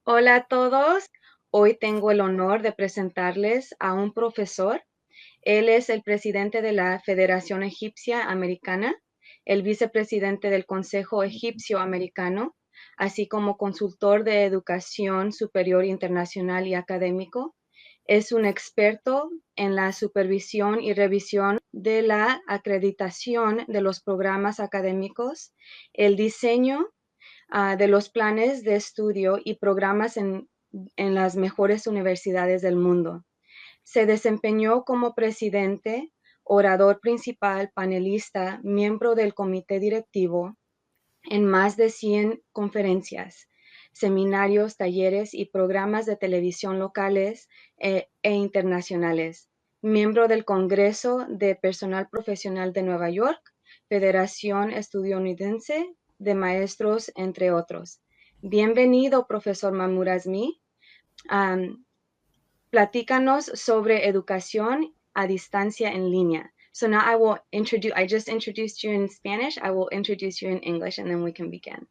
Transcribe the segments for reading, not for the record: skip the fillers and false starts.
Hola a todos. Hoy tengo el honor de presentarles a un profesor. Él es el presidente de la Federación Egipcia Americana, el vicepresidente del Consejo Egipcio Americano, así como consultor de educación superior internacional y académico. Es un experto en la supervisión y revisión de la acreditación de los programas académicos, el diseño de los planes de estudio y programas en las mejores universidades del mundo. Se desempeñó como presidente, orador principal, panelista, miembro del comité directivo en más de 100 conferencias, seminarios, talleres y programas de televisión locales e internacionales. Miembro del Congreso de Personal Profesional de Nueva York, Federación Estadounidense de Maestros, entre otros. Bienvenido, profesor Mahmoud Azmi. Um, Platícanos sobre educación a distancia en línea. So now I just introduced you in Spanish. I will introduce you in English and then we can begin.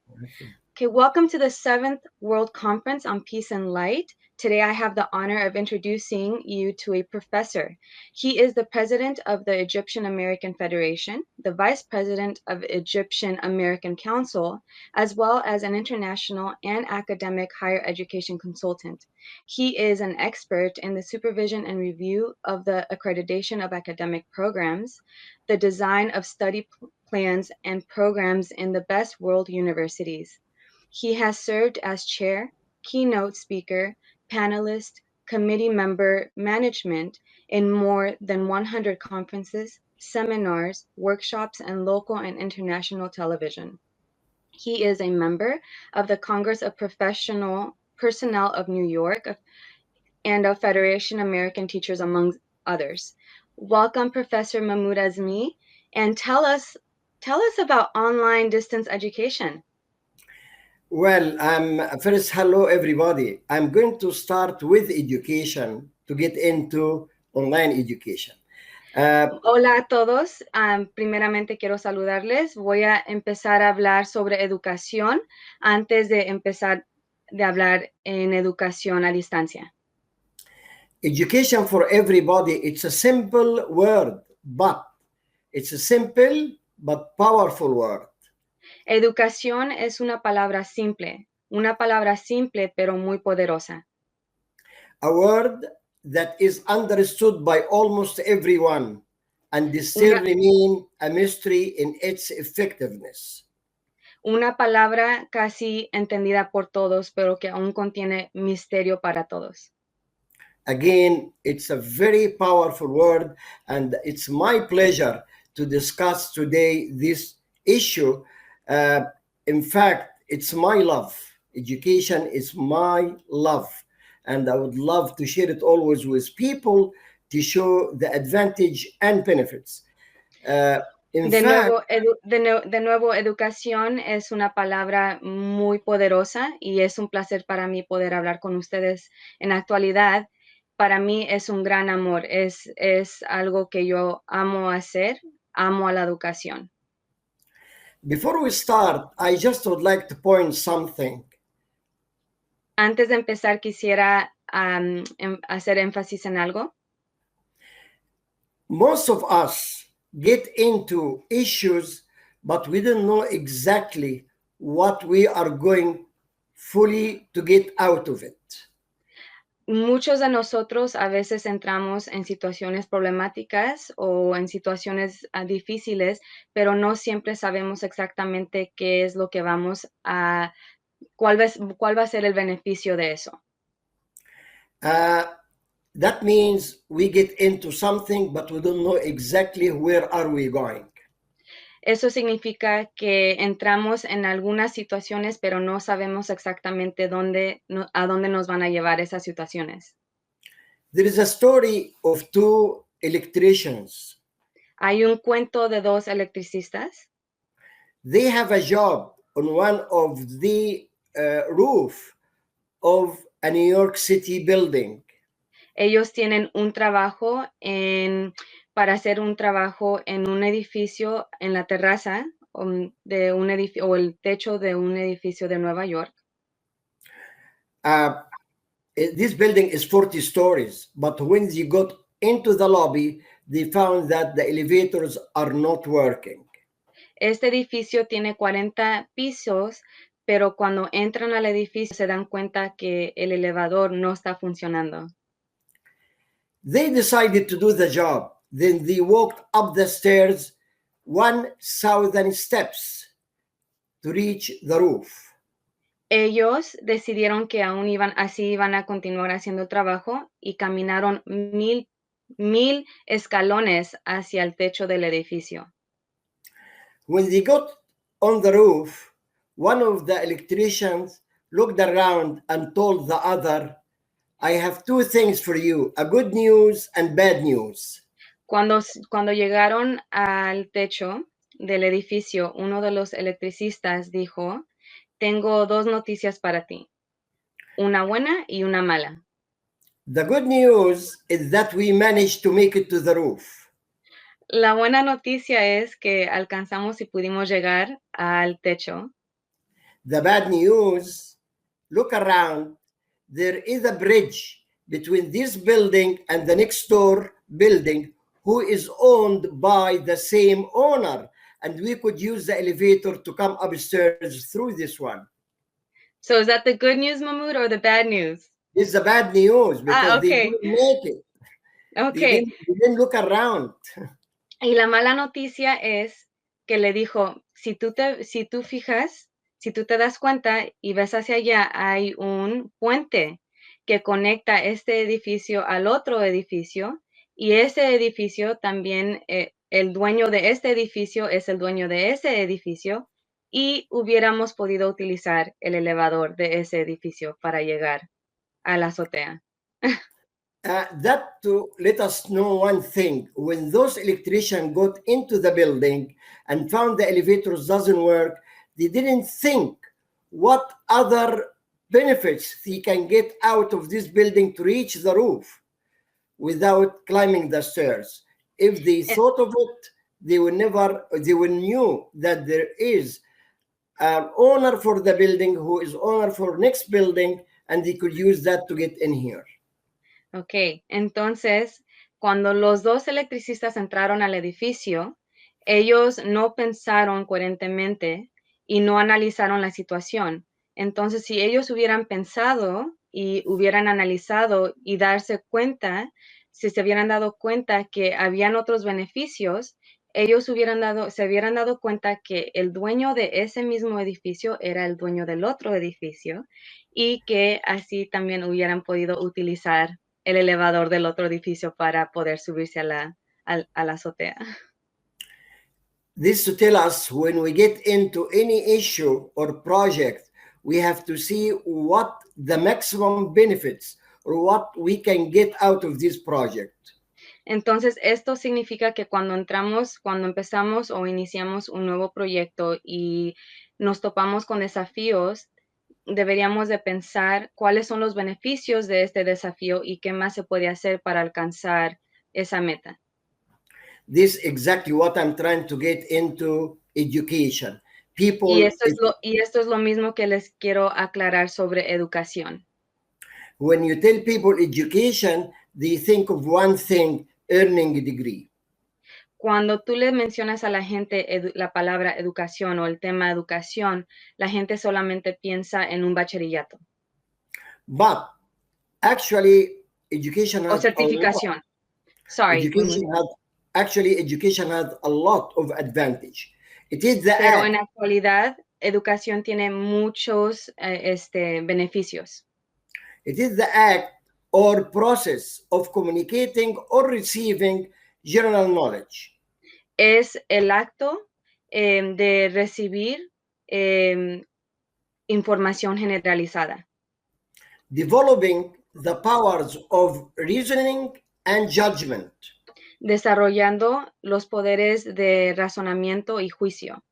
Okay, welcome to the 7th World Conference on Peace and Light. Today I have the honor of introducing you to a professor. He is the president of the Egyptian American Federation, the vice president of Egyptian American Council, as well as an international and academic higher education consultant. He is an expert in the supervision and review of the accreditation of academic programs, the design of study plans and programs in the best world universities. He has served as chair, keynote speaker, panelist, committee member, management in more than 100 conferences, seminars, workshops, and local and international television. He is a member of the Congress of Professional Personnel of New York and of Federation American Teachers, among others. Welcome, Professor Mahmoud Azmi, and tell us about online distance education. Well, first, hello everybody. I'm going to start with education to get into online education. Hola a todos. Primeramente quiero saludarles. Voy a empezar a hablar sobre educación antes de empezar de hablar en educación a distancia. Education for everybody, it's a simple word, but it's a simple but powerful word. Educación es una palabra simple pero muy poderosa. A word that is understood by almost everyone and still remain a mystery in its effectiveness. Una palabra casi entendida por todos, pero que aún contiene misterio para todos. Again, it's a very powerful word, and it's my pleasure to discuss today this issue. In fact, it's my love. Education is my love, and I would love to share it always with people to show the advantage and benefits. De nuevo, educación es una palabra muy poderosa y es un placer para mí poder hablar con ustedes en la actualidad. Para mí es un gran amor, es algo que yo amo hacer, amo a la educación. Before we start, I just would like to point something. Antes de empezar, quisiera hacer énfasis en algo. Most of us get into issues, but we don't know exactly what we are going fully to get out of it. Muchos de nosotros a veces entramos en situaciones problemáticas o en situaciones difíciles, pero no siempre sabemos exactamente qué es lo que cuál va a ser el beneficio de eso. That means we get into something, but we don't know exactly where are we going. Eso significa que entramos en algunas situaciones, pero no sabemos exactamente a dónde nos van a llevar esas situaciones. There is a story of two electricians. Hay un cuento de dos electricistas. They have a job on one of the roof of a New York City building. Ellos tienen un trabajo para hacer un trabajo en un edificio, en la terraza de un edificio o el techo de un edificio de Nueva York. This building is 40 stories, but when they got into the lobby, they found that the elevators are not working. Este edificio tiene 40 pisos, pero cuando entran al edificio se dan cuenta que el elevador no está funcionando. They decided to do the job. Then they walked up the stairs 1,000 steps to reach the roof. Ellos decidieron que aún iban a continuar haciendo el trabajo y caminaron mil escalones hacia el techo del edificio. When they got on the roof, one of the electricians looked around and told the other, I have two things for you, a good news and bad news. Cuando llegaron al techo del edificio, uno de los electricistas dijo, tengo dos noticias para ti, una buena y una mala. The good news is that we managed to make it to the roof. La buena noticia es que alcanzamos y pudimos llegar al techo. The bad news, look around, there is a bridge between this building and the next door building who is owned by the same owner, and we could use the elevator to come upstairs through this one. So is that the good news, Mahmoud, or the bad news? It's the bad news because okay. they didn't make it. Okay. They didn't look around. Y la mala noticia es que le dijo, si tú te das cuenta y ves hacia allá, hay un puente que conecta este edificio al otro edificio, y ese edificio también, el dueño de este edificio es el dueño de ese edificio, y hubiéramos podido utilizar el elevador de ese edificio para llegar a la azotea. That to let us know one thing, when those electricians got into the building and found the elevators doesn't work, they didn't think what other benefits they can get out of this building to reach the roof without climbing the stairs. If they thought of it, they would knew that there is an owner for the building who is owner for next building, and they could use that to get in here. Ok, entonces, cuando los dos electricistas entraron al edificio, ellos no pensaron coherentemente y no analizaron la situación. Entonces, si ellos hubieran pensado y hubieran analizado y si se hubieran dado cuenta que habían otros beneficios, ellos se hubieran dado cuenta que el dueño de ese mismo edificio era el dueño del otro edificio, y que así también hubieran podido utilizar el elevador del otro edificio para poder subirse a la azotea. This to tell us when we get into any issue or project, we have to see what the maximum benefits or what we can get out of this project. Entonces, esto significa que cuando empezamos o iniciamos un nuevo proyecto y nos topamos con desafíos, deberíamos de pensar cuáles son los beneficios de este desafío y qué más se puede hacer para alcanzar esa meta. This is exactly what I'm trying to get into education. Y esto es lo mismo que les quiero aclarar sobre educación. When you tell people education, they think of one thing, earning a degree. Cuando tú le mencionas a la gente la palabra educación o el tema educación, la gente solamente piensa en un bachillerato. But actually, education has o certificación. Education has a lot of advantage. It is the Pero act. En la actualidad, educación tiene muchos beneficios. It is the act or process of communicating or receiving general knowledge. Es el acto de recibir información generalizada. Developing the powers of reasoning and judgment. Desarrollando los poderes de razonamiento y juicio.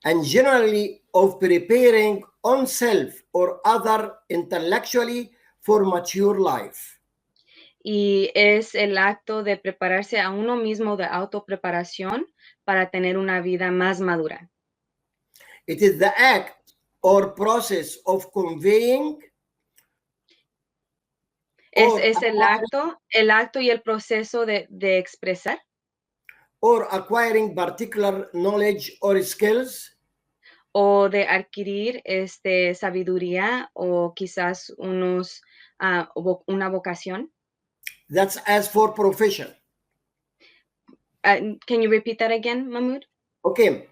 And generally of preparing oneself or other intellectually for mature life. Y es el acto de prepararse a uno mismo, de autopreparación para tener una vida más madura. It is the act or process of conveying Es el acto y el proceso de expresar. Or acquiring particular knowledge or skills. O de adquirir sabiduría o quizás una vocación. That's as for profession. Can you repeat that again, Mahmoud? Okay.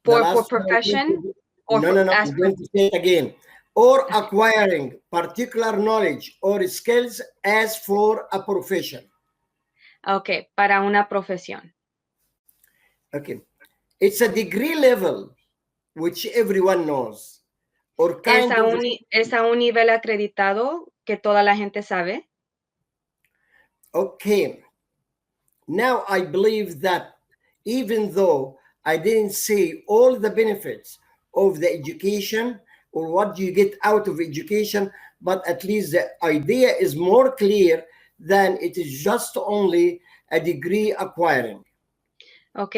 For profession? No. I'm going to say it again. Or acquiring particular knowledge or skills as for a profession. Okay, para una profesión. Okay. It's a degree level which everyone knows. Or kind es a un nivel acreditado que toda la gente sabe. Okay. Now I believe that even though I didn't see all the benefits of the education or what you get out of education, but at least the idea is more clear than it is just only a degree acquiring. Ok,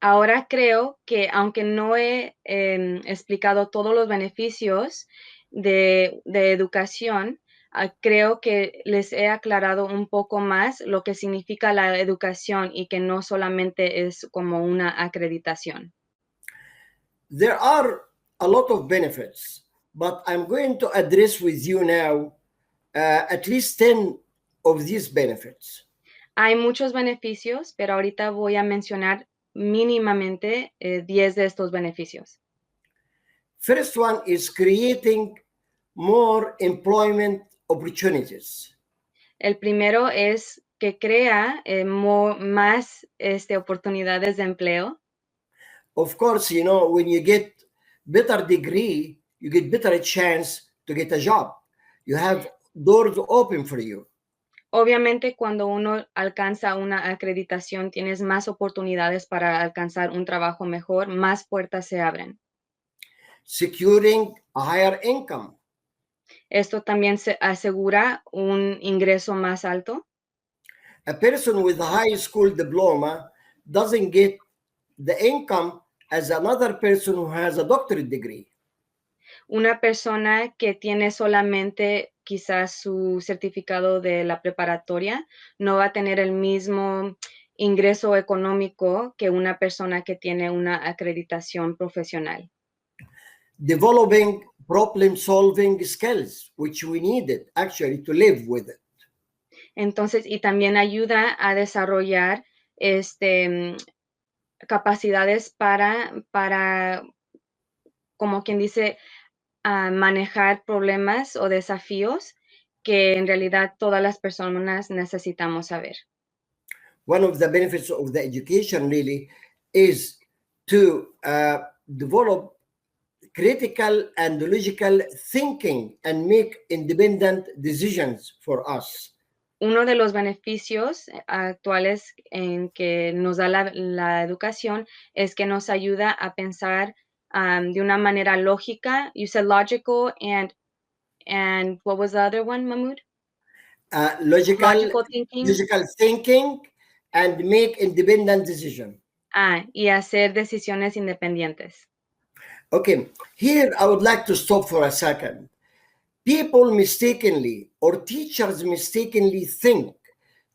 ahora creo que aunque no he explicado todos los beneficios de educación, creo que les he aclarado un poco más lo que significa la educación y que no solamente es como una acreditación. There are a lot of benefits, but I'm going to address with you now at least 10 of these benefits. Hay muchos beneficios, pero ahorita voy a mencionar mínimamente 10 de estos beneficios. First one is creating more employment opportunities. El primero es que crea más oportunidades de empleo. Of course, you know, when you get better degree, you get better chance to get a job. You have doors open for you. Obviamente, cuando uno alcanza una acreditación, tienes más oportunidades para alcanzar un trabajo mejor, más puertas se abren. Securing a higher income. Esto también se asegura un ingreso más alto. A person with a high school diploma doesn't get the income as another person who has a doctorate degree. Una persona que tiene solamente quizás su certificado de la preparatoria no va a tener el mismo ingreso económico que una persona que tiene una acreditación profesional. Developing problem-solving skills, which we needed actually to live with it. Entonces, y también ayuda a desarrollar capacidades para, como quien dice, manejar problemas o desafíos que en realidad todas las personas necesitamos saber. One of the benefits of the education really is to develop critical and logical thinking and make independent decisions for us. Uno de los beneficios actuales en que nos da la educación es que nos ayuda a pensar de una manera lógica. You said logical and what was the other one, Mahmoud? Logical thinking. Logical thinking and make independent decision. Y hacer decisiones independientes. Okay, here I would like to stop for a second. People mistakenly or teachers mistakenly think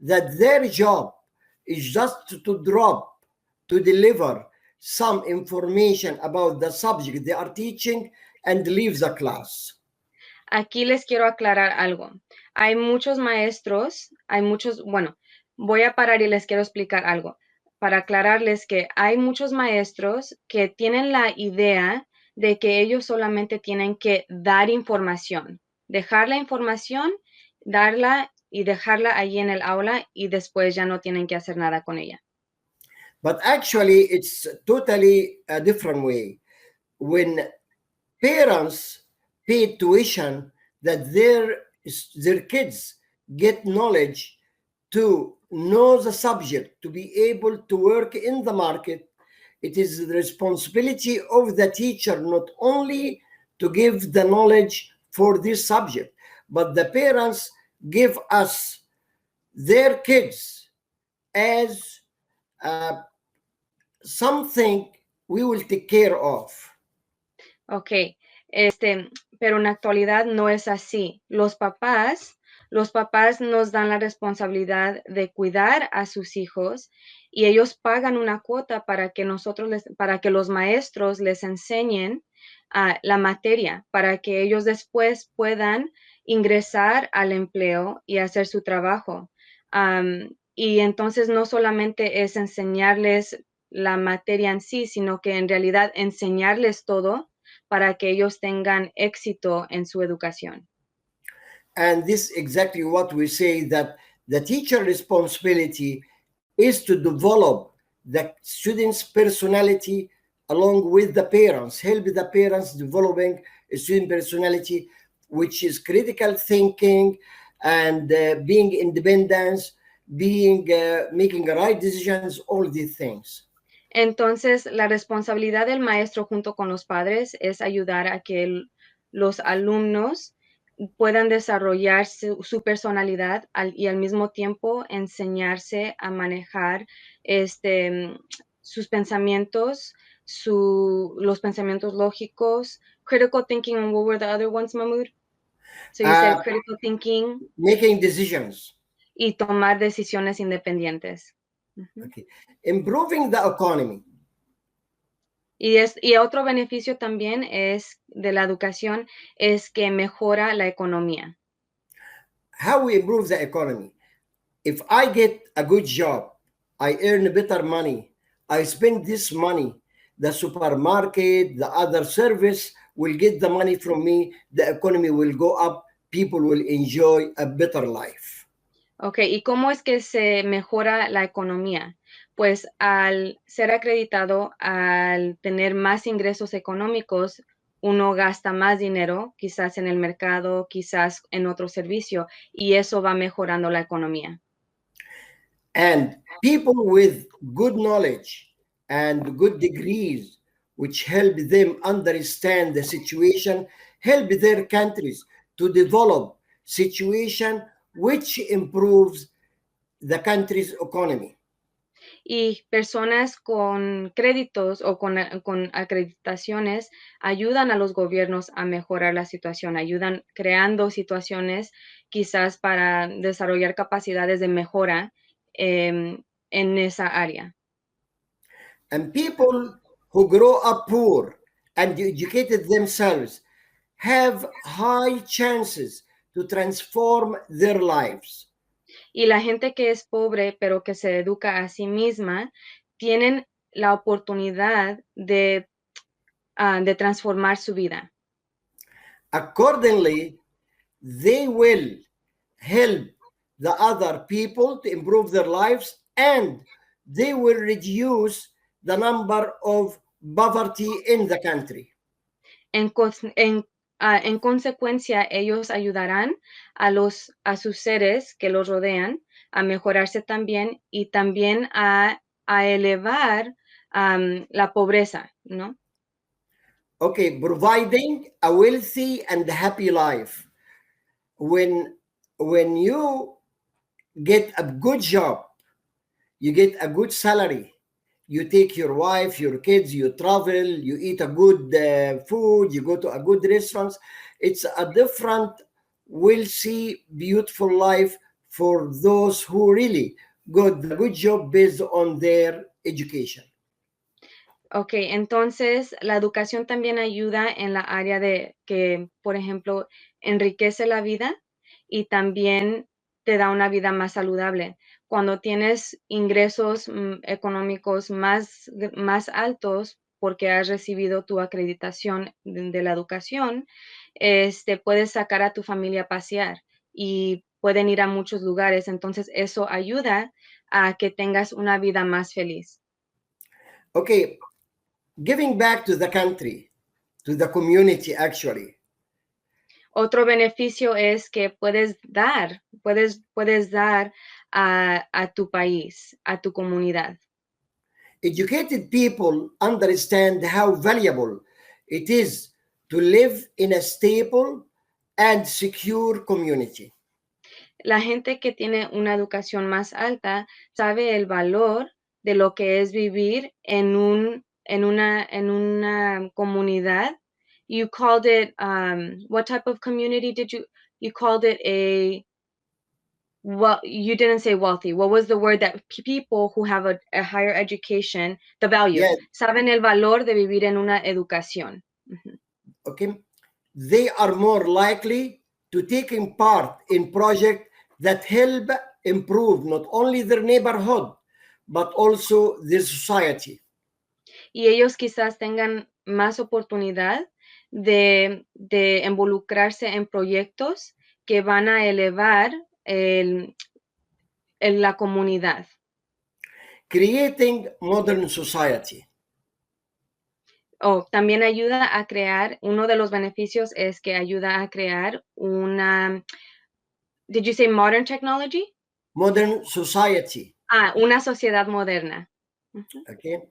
that their job is just to drop, to deliver some information about the subject they are teaching and leave the class. Aquí les quiero aclarar algo. Hay muchos maestros, bueno, voy a parar y les quiero explicar algo. Para aclararles que hay muchos maestros que tienen la idea de que ellos solamente tienen que dar información, dejar la información, darla y dejarla allí en el aula y después ya no tienen que hacer nada con ella. But actually, it's totally a different way. When parents pay tuition, that their kids get knowledge to know the subject, to be able to work in the market, it is the responsibility of the teacher not only to give the knowledge for this subject, but the parents give us their kids as something we will take care of. Ok, pero en la actualidad no es así. Los papás Los papás nos dan la responsabilidad de cuidar a sus hijos y ellos pagan una cuota para que para que los maestros les enseñen la materia, para que ellos después puedan ingresar al empleo y hacer su trabajo. Y entonces no solamente es enseñarles la materia en sí, sino que en realidad enseñarles todo para que ellos tengan éxito en su educación. And this is exactly what we say, that the teacher responsibility is to develop the student's personality along with the parents, help the parents developing a student personality, which is critical thinking and being independent, being making right decisions, all these things. Entonces, la responsabilidad del maestro junto con los padres es ayudar a que los alumnos puedan desarrollar su personalidad y al mismo tiempo enseñarse a manejar sus pensamientos, los pensamientos lógicos, critical thinking, and what were the other ones, Mahmoud? So you said Uh, critical thinking Making decisions. y tomar decisiones independientes. Okay. Improving the economy. Y otro beneficio también es de la educación es que mejora la economía. How we improve the economy? If I get a good job, I earn better money, I spend this money, the supermarket, the other service will get the money from me, the economy will go up, people will enjoy a better life. Ok, ¿y cómo es que se mejora la economía? Pues al ser acreditado, al tener más ingresos económicos, uno gasta más dinero, quizás en el mercado, quizás en otro servicio, y eso va mejorando la economía. And people with good knowledge and good degrees, which help them understand the situation, help their countries to develop situation which improves the country's economy. Y personas con créditos o con acreditaciones ayudan a los gobiernos a mejorar la situación, ayudan creando situaciones quizás para desarrollar capacidades de mejora en esa área. And people who grow up poor and educated themselves have high chances to transform their lives. Y la gente que es pobre pero que se educa a sí misma, tienen la oportunidad de transformar su vida. Accordingly, they will help the other people to improve their lives, and they will reduce the number of poverty in the country. En, en consecuencia, ellos ayudarán a sus seres que los rodean a mejorarse también y también a elevar la pobreza, ¿no? Okay, providing a wealthy and happy life. When you get a good job, you get a good salary, you take your wife, your kids, you travel, you eat a good food, you go to a good restaurants. It's a different, wealthy, beautiful life for those who really got the good job based on their education. Ok, entonces la educación también ayuda en la área de que, por ejemplo, enriquece la vida y también te da una vida más saludable. Cuando tienes ingresos económicos más altos porque has recibido tu acreditación de la educación, puedes sacar a tu familia a pasear y pueden ir a muchos lugares. Entonces eso ayuda a que tengas una vida más feliz. Okay, giving back to the country, to the community actually. Otro beneficio es que puedes dar a tu país, a tu comunidad. Educated people understand how valuable it is to live in a stable and secure community. La gente que tiene una educación más alta sabe el valor de lo que es vivir en una comunidad. You called it, what type of community you called it Well, you didn't say wealthy. What was the word that people who have a higher education, the value, Yes, saben el valor de vivir en una educación? okay. They are more likely to taking part in projects that help improve not only their neighborhood, but also their society. Y ellos quizás tengan más oportunidad de involucrarse en proyectos que van a elevar la comunidad. Creating modern society. También ayuda a crear, uno de los beneficios es que ayuda a crear una, did you say modern technology? Modern society. Una sociedad moderna. Okay.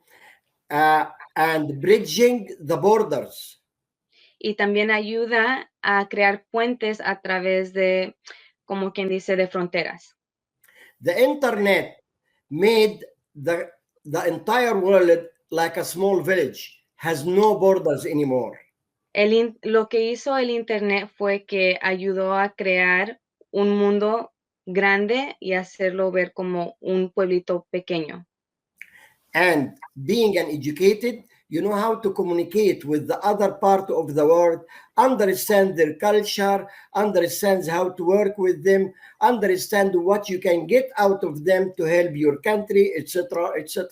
And bridging the borders. Y también ayuda a crear puentes a través de, como quien dice, de fronteras. The internet made the entire world like a small village, has no borders anymore. Lo que hizo el Internet fue que ayudó a crear un mundo grande y hacerlo ver como un pueblito pequeño. And being an educated, you know how to communicate with the other part of the world, understand their culture, understand how to work with them, understand what you can get out of them to help your country, etc., etc.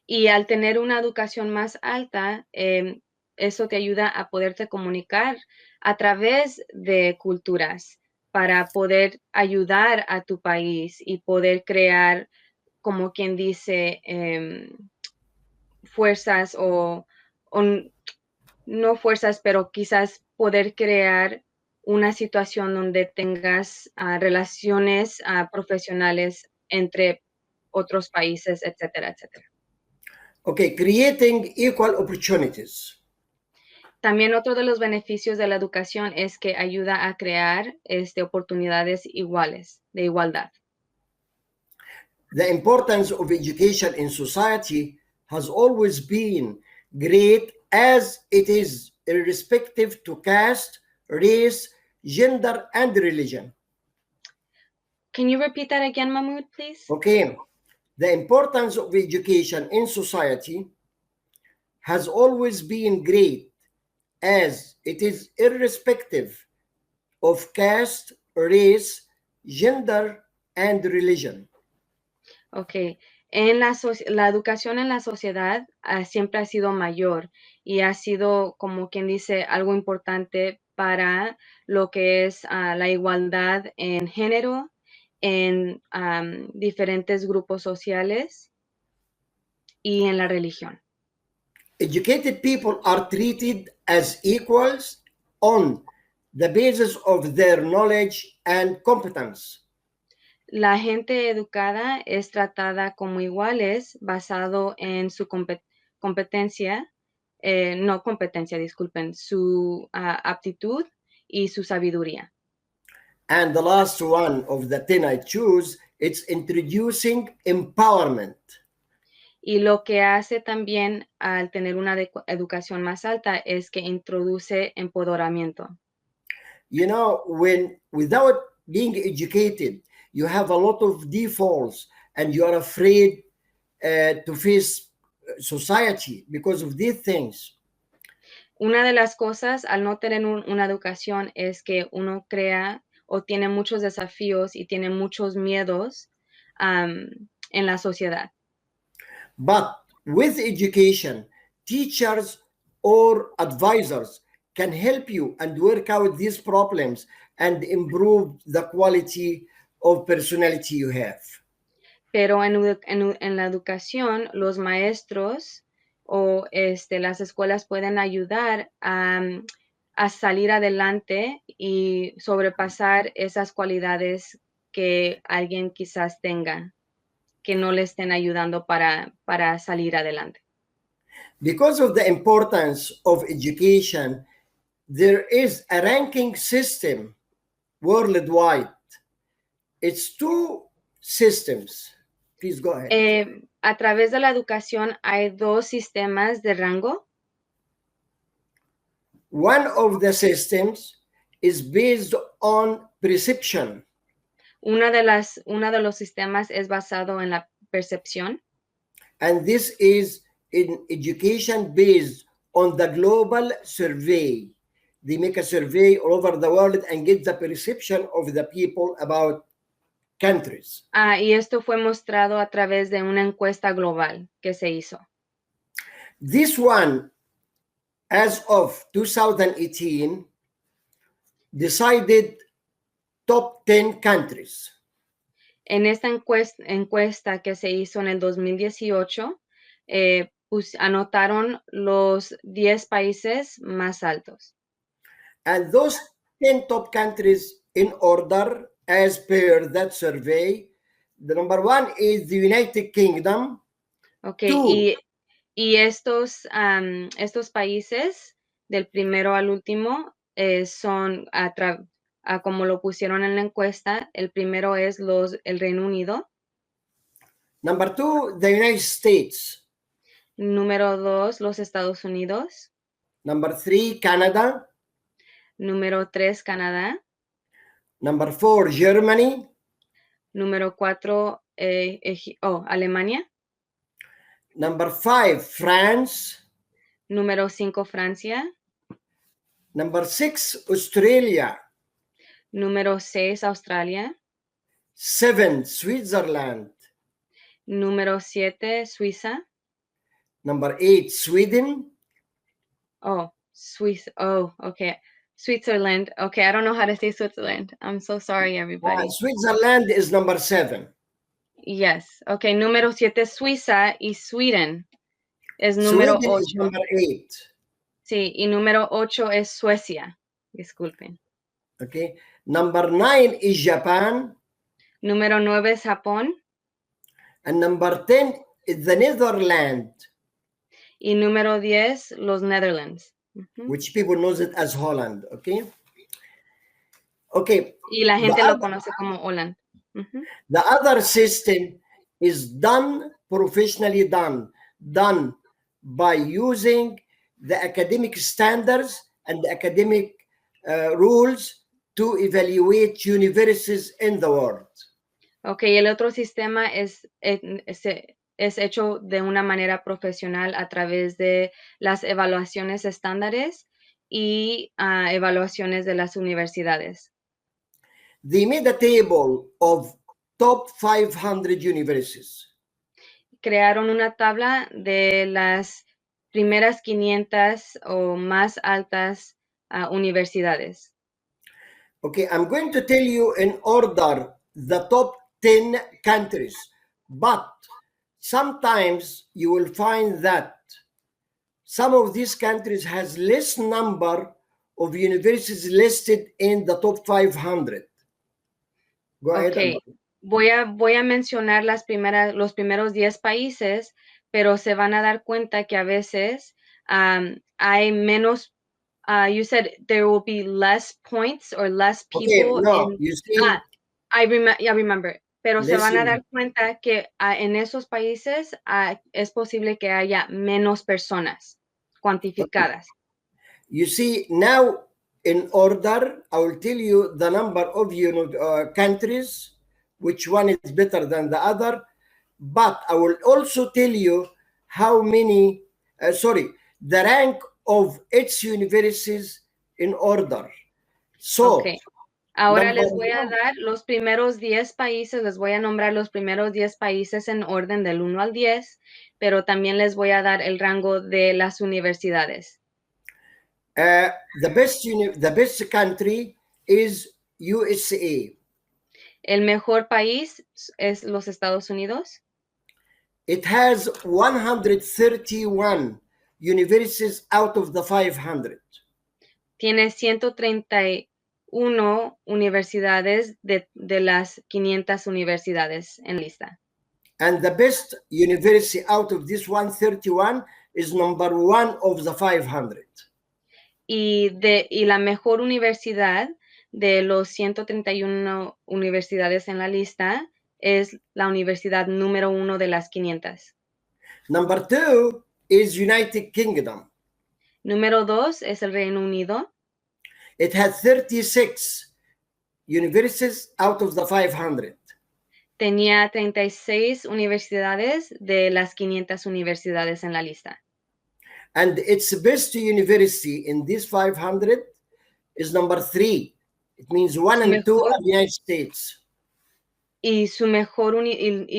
Y al tener una educación más alta, eso te ayuda a poderte comunicar a través de culturas para poder ayudar a tu país y poder crear, como quien dice, fuerzas o no fuerzas, pero quizás poder crear una situación donde tengas relaciones profesionales entre otros países, etcétera, etcétera. Okay, creating equal opportunities. También otro de los beneficios de la educación es que ayuda a crear oportunidades iguales, de igualdad. The importance of education in society has always been great, as it is irrespective to caste, race, gender, and religion. Can you repeat that again, Mahmoud, please? Okay, the importance of education in society has always been great, as it is irrespective of caste, race, gender, and religion. Ok. La educación en la sociedad siempre ha sido mayor y ha sido, como quien dice, algo importante para lo que es la igualdad en género, en diferentes grupos sociales y en la religión. Educated people are treated as equals on the basis of their knowledge and competence. La gente educada es tratada como iguales basado en su competencia, no competencia, disculpen, su aptitud y su sabiduría. And the last one of the 10 I choose, it's introducing empowerment. Y lo que hace también al tener una educación más alta es que introduce empoderamiento. You know, when without being educated, you have a lot of defaults and you are afraid to face society because of these things. Una de las cosas al no tener una educación es que uno crea o tiene muchos desafíos y tiene muchos miedos en la sociedad. But with education, teachers or advisors can help you and work out these problems and improve the quality of personality you have. Pero en la educación, los maestros o las escuelas pueden ayudar a salir adelante y sobrepasar esas cualidades que alguien quizás tenga, que no le estén ayudando para salir adelante. Because of the importance of education, there is a ranking system worldwide. It's two systems. Please go ahead. A través de la educación hay dos sistemas de rango. One of the systems is based on perception. Uno de los sistemas es basado en la percepción. And this is in education based on the global survey. They make a survey all over the world and get the perception of the people about countries. Y esto fue mostrado a través de una encuesta global que se hizo. This one, as of 2018, decided top 10 countries. En esta encuesta que se hizo en el 2018, anotaron los 10 países más altos. And those 10 top countries in order, as per that survey, the number one is the United Kingdom. Okay, Two, y estos países, del primero al último, son, como lo pusieron en la encuesta, el primero es el Reino Unido. number two, the United States. Número 2, los Estados Unidos. Number three, Canada. Número 3, Canadá. Number four, Germany. Número 4, Alemania. Number five, France. Número 5, Francia. Number six, Australia. Número 6, Australia. Seven, Switzerland. Número 7, Suiza. Number eight, Sweden. Oh, okay. Switzerland. Okay, I don't know how to say Switzerland. I'm so sorry, everybody. Switzerland is number seven. Yes. Okay, número 7, Suiza, y Sweden es número Sweden is 8. number eight. Sí, y número 8 es Suecia. Disculpen. Okay. Number nine is Japan. Número 9 es Japón. And number 10 is the Netherlands. Y número 10, los Netherlands. Which people knows it as Holland. Okay. Okay. Y la gente lo conoce como Holland. The other system is done professionally done by using the academic standards and the academic rules to evaluate universities in the world. Okay, el otro sistema es hecho de una manera profesional a través de las evaluaciones estándares y evaluaciones de las universidades. They made a table of top 500 universities. Crearon una tabla de las primeras 500 o más altas universidades. Okay, I'm going to tell you in order the top 10 countries, but sometimes you will find that some of these countries has less number of universities listed in the top 500. Go ahead. Okay. Voy a mencionar los primeros 10 países, pero se van a dar cuenta que a veces hay menos. You said there will be less points or less people. Okay, no, you see. I remember. Pero Listen. Se van a dar cuenta que en esos países es posible que haya menos personas cuantificadas. You see, now in order, I will tell you the number of countries, which one is better than the other, but I will also tell you how many, the rank of its universities in order. So, okay. Ahora les voy a dar los primeros 10 países, les voy a nombrar los primeros 10 países en orden del 1 al 10, pero también les voy a dar el rango de las universidades. The best country is USA. El mejor país es los Estados Unidos. It has 131 universities out of the 500. Tiene 131 universidades de las 500 universidades en lista. And the best university out of this 131 is number one of the 500. Y la mejor universidad de los 131 universidades en la lista es la universidad número 1 de las 500. Number 2 is United Kingdom. Número 2 es el Reino Unido. It has 36 universities out of the 500. Tenía 36 universidades de las 500 universidades en la lista. And its best university in this 500 is number 3. It means 1 and 2 are the United States. Y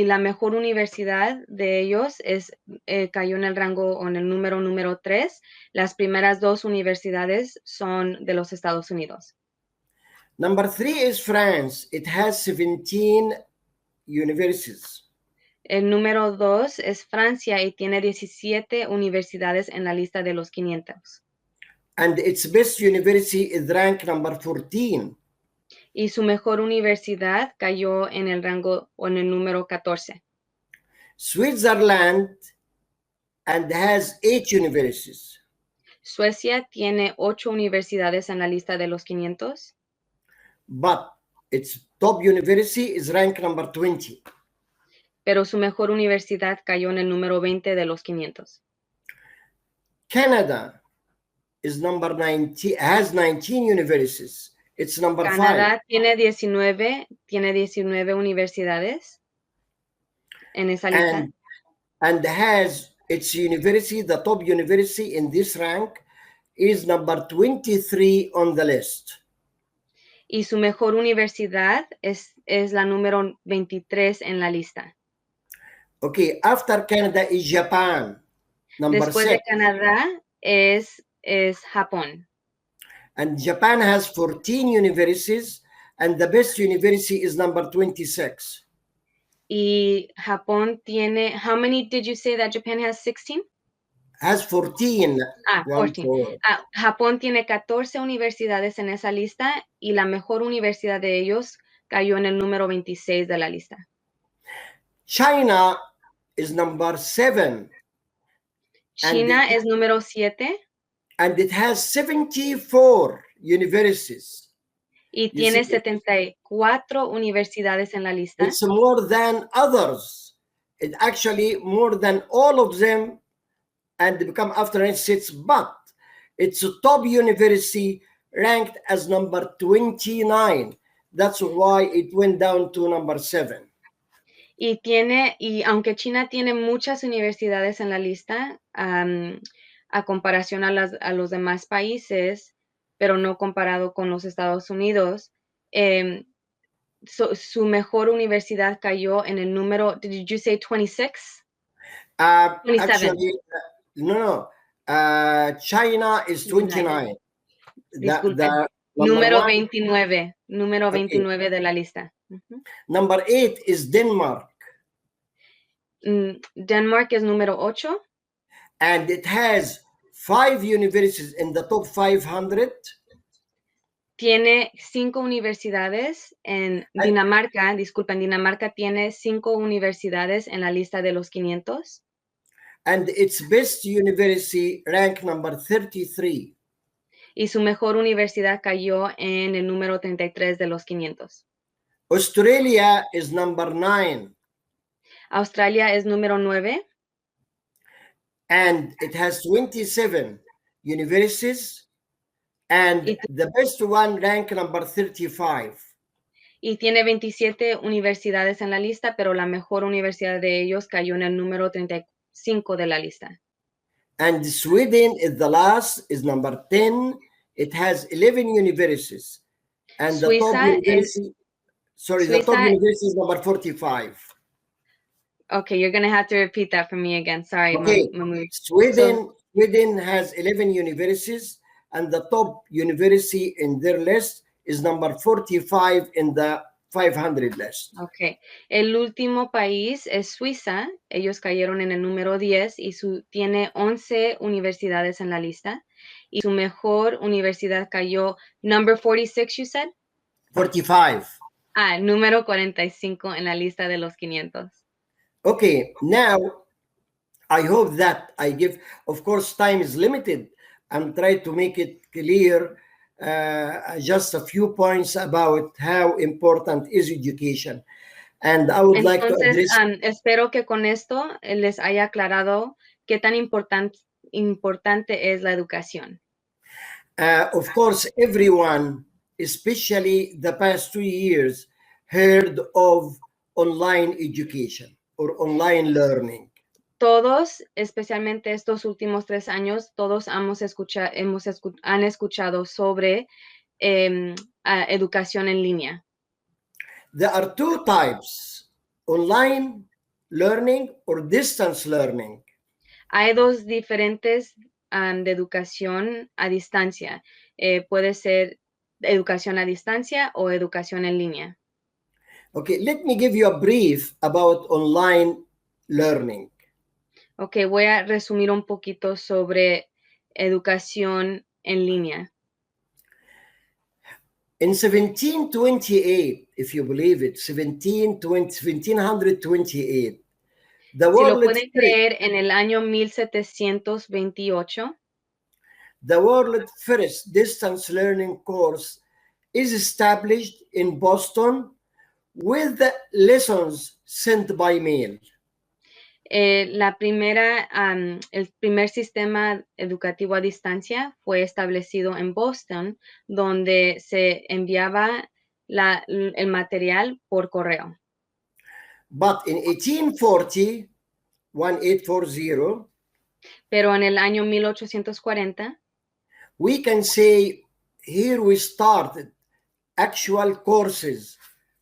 la mejor universidad de ellos cayó en el rango o en el número 3. Las primeras 2 universidades son de los Estados Unidos. Number 3 is France. It has 17 universities. El número 2 es Francia y tiene 17 universidades en la lista de los 500. And its best university is ranked number 14. Y su mejor universidad cayó en el rango o en el número 14. Switzerland and has 8 universities. Suecia tiene 8 universidades en la lista de los 500. But its top university is ranked number 20. Pero su mejor universidad cayó en el número 20 de los 500. Canada is number 19, has 19 universities. It's number 5. Canadá tiene 19 universidades en esa lista. And has its university, the top university in this rank is number 23 on the list. Y su mejor universidad es la número 23 en la lista. Okay, after Canada is Japan, number Después 6. de Canadá es Japón. And Japan has 14 universities, and the best university is number 26. Y Japón tiene, how many did you say that Japan has? 16? Has 14. 14. Japón tiene 14 universidades en esa lista y la mejor universidad de ellos cayó en el número 26 de la lista. China is number 7. China es número 7. And it has 74 universities. Y tiene 74 universidades en la lista. It's more than others. It actually more than all of them, and they become after United States, but it's a top university ranked as number 29. That's why it went down to number 7. Y aunque China tiene muchas universidades en la lista, a comparación a los demás países, pero no comparado con los Estados Unidos, su mejor universidad cayó en el número, did you say 26? 27. Actually, no. China is 29. Disculpe. Número 29. Número 29 de la lista. Number 8 is Denmark. Denmark es número 8. And it has 5 universities in the top 500. Tiene 5 universidades en Dinamarca. Disculpen, Dinamarca tiene 5 universidades en la lista de los 500. And its best university ranked number 33. Y su mejor universidad cayó en el número 33 de los 500. Australia is number 9. Australia es número 9. And it has 27 universities. And the best one ranked number 35. Y tiene 27 universidades en la lista, pero la mejor universidad de ellos cayó en el número 35 de la lista. And Sweden is the last, is number 10. It has 11 universities. And the top university, the top university is number 45. Okay, you're going to have to repeat that for me again. Sorry. Okay, Sweden has 11 universities, and the top university in their list is number 45 in the 500 list. Okay. El último país es Suiza. Ellos cayeron en el número 10 y tiene 11 universidades en la lista. Y su mejor universidad cayó, number 46, you said? 45. Número 45 en la lista de los 500. Okay, now I hope that I give, of course, time is limited. I'm trying to make it clear just a few points about how important is education. And I would like to address... espero que con esto les haya aclarado qué tan importante es la educación. Of course, everyone especially the past 2 years, heard of online education or online learning? Todos, especialmente estos últimos 3 años, todos han escuchado sobre educación en línea. There are two types, online learning or distance learning. Hay dos diferentes de educación a distancia. Puede ser educación a distancia o educación en línea. Okay, let me give you a brief about online learning. Ok, voy a resumir un poquito sobre educación en línea. In 1728, if you believe it, 1728, the Si lo world pueden creer, en el año 1728, the world first distance learning course is established in Boston with lessons sent by mail. el primer sistema educativo a distancia fue establecido en Boston, donde se enviaba el material por correo. But in 1840, 1840, Pero en el año 1840, we can say here we started actual courses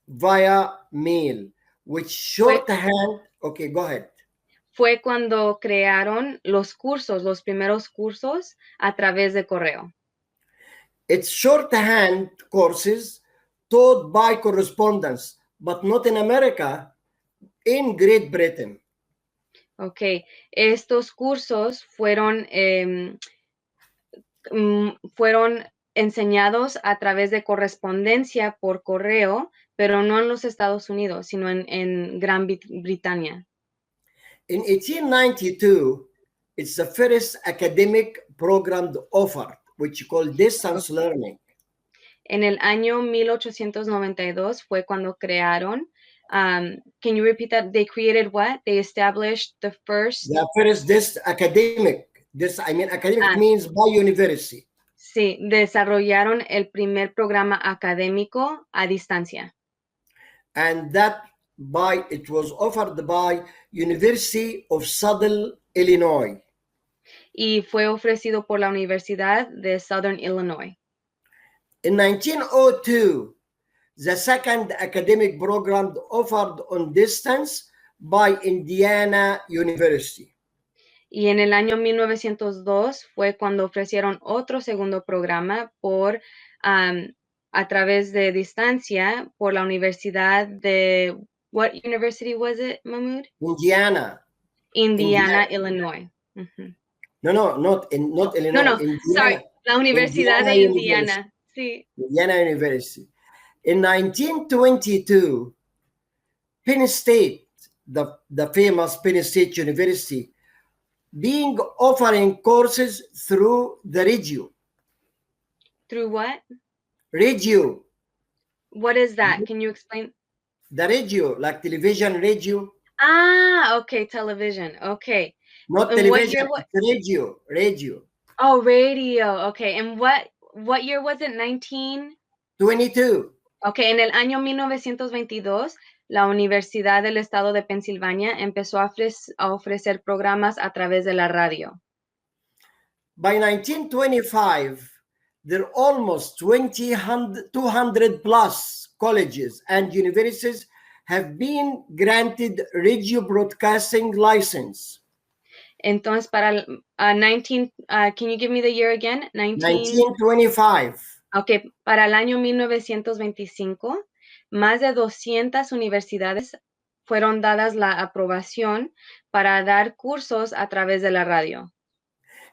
via mail, which shorthand. Okay, go ahead. fue cuando crearon los primeros cursos a través de correo. It's shorthand courses taught by correspondence, but not in America, in Great Britain. Ok, estos cursos fueron enseñados a través de correspondencia por correo, pero no en los Estados Unidos, sino en Gran Bretaña. In 1892, it's the first academic program offered, which you call distance learning. En el año 1892 fue cuando crearon, can you repeat that? They created what? They established the first. The first academic means by university. Sí, desarrollaron el primer programa académico a distancia. And it was offered by University of Southern Illinois. Y fue ofrecido por la Universidad de Southern Illinois. In 1902, the second academic program offered on distance by Indiana University. Y en el año 1902 fue cuando ofrecieron otro segundo programa a través de distancia por la Universidad de, what university was it, Mahmoud? Indiana, Illinois. Uh-huh. No, not Illinois. No, Indiana, sorry, la Universidad de Indiana. Sí. Indiana University. In 1922, Penn State, the famous Penn State University, being offering courses through the radio. Through what? Radio. What is that? Can you explain? The radio, like television radio. Ah, okay, television. Okay. Not And television, radio. Oh, radio. Okay. And what year was it? 1922. Okay, en el año 1922, la Universidad del Estado de Pensilvania empezó a ofrecer programas a través de la radio. By 1925, there are almost 200 plus colleges and universities have been granted radio broadcasting license. Entonces, para can you give me the year again? 1925. Okay, para el año 1925, más de 200 universidades fueron dadas la aprobación para dar cursos a través de la radio.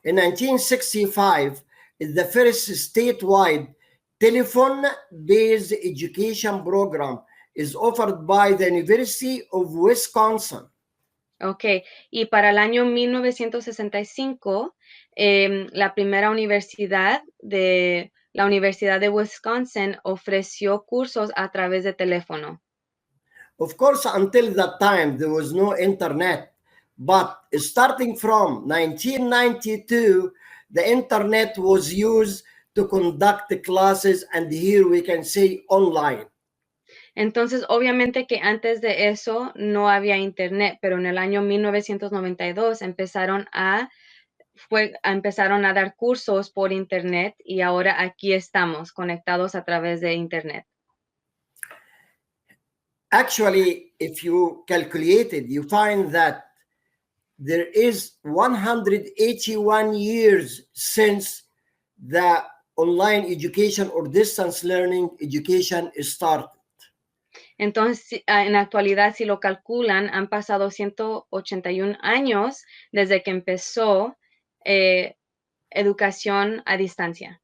In 1965, the first statewide telephone-based education program is offered by the University of Wisconsin. Ok, y para el año 1965, la primera universidad de la Universidad de Wisconsin ofreció cursos a través de teléfono. Of course, until that time, there was no internet. But starting from 1992, the internet was used to conduct the classes, and here we can say online. Entonces, obviamente que antes de eso no había internet, pero en el año 1992 empezaron a dar cursos por internet y ahora aquí estamos conectados a través de internet. Actually, if you calculate it, you find that there is 181 years since the online education or distance learning education started. Entonces, en la actualidad, si lo calculan, han pasado 181 años desde que empezó educación a distancia.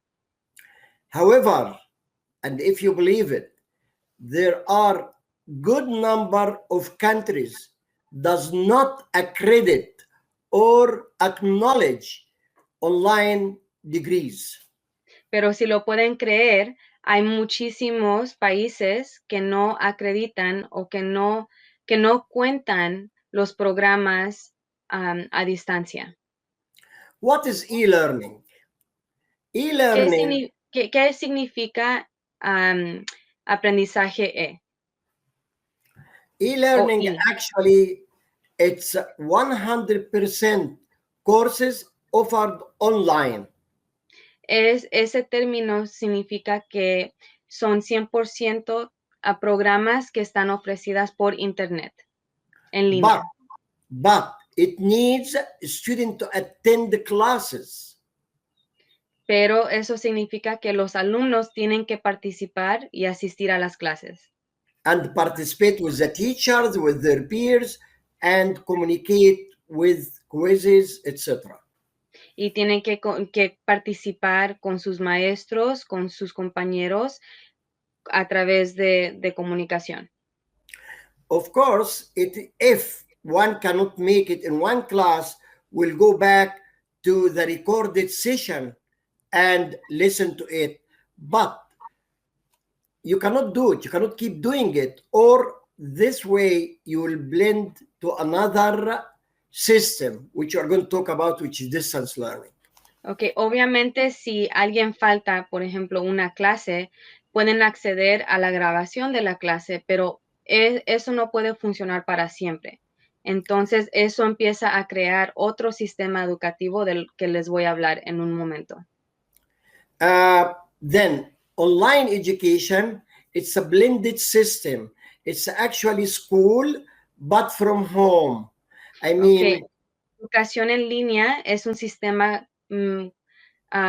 However, and if you believe it, there are good number of countries does not accredit or acknowledge online degrees. Pero si lo pueden creer, hay muchísimos países que no acreditan o que no cuentan los programas a distancia. What is e-learning? E-learning. ¿Qué significa aprendizaje E-learning actually, it's 100% courses offered online. Ese término significa que son 100% a programas que están ofrecidas por internet, en línea. But it needs a student to attend the classes. Pero eso significa que los alumnos tienen que participar y asistir a las clases. And participate with the teachers, with their peers, and communicate with quizzes, etc. Y tienen que participar con sus maestros, con sus compañeros, a través de comunicación. Of course, if one cannot make it in one class, we'll go back to the recorded session and listen to it. But you cannot do it. You cannot keep doing it. Or this way, you will blend to another system, which you are going to talk about, which is distance learning. Ok, obviamente si alguien falta, por ejemplo, una clase, pueden acceder a la grabación de la clase, pero eso no puede funcionar para siempre. Entonces, eso empieza a crear otro sistema educativo del que les voy a hablar en un momento. Then, online education, it's a blended system. It's actually school, but from home. I mean, Okay. Educación en línea es un sistema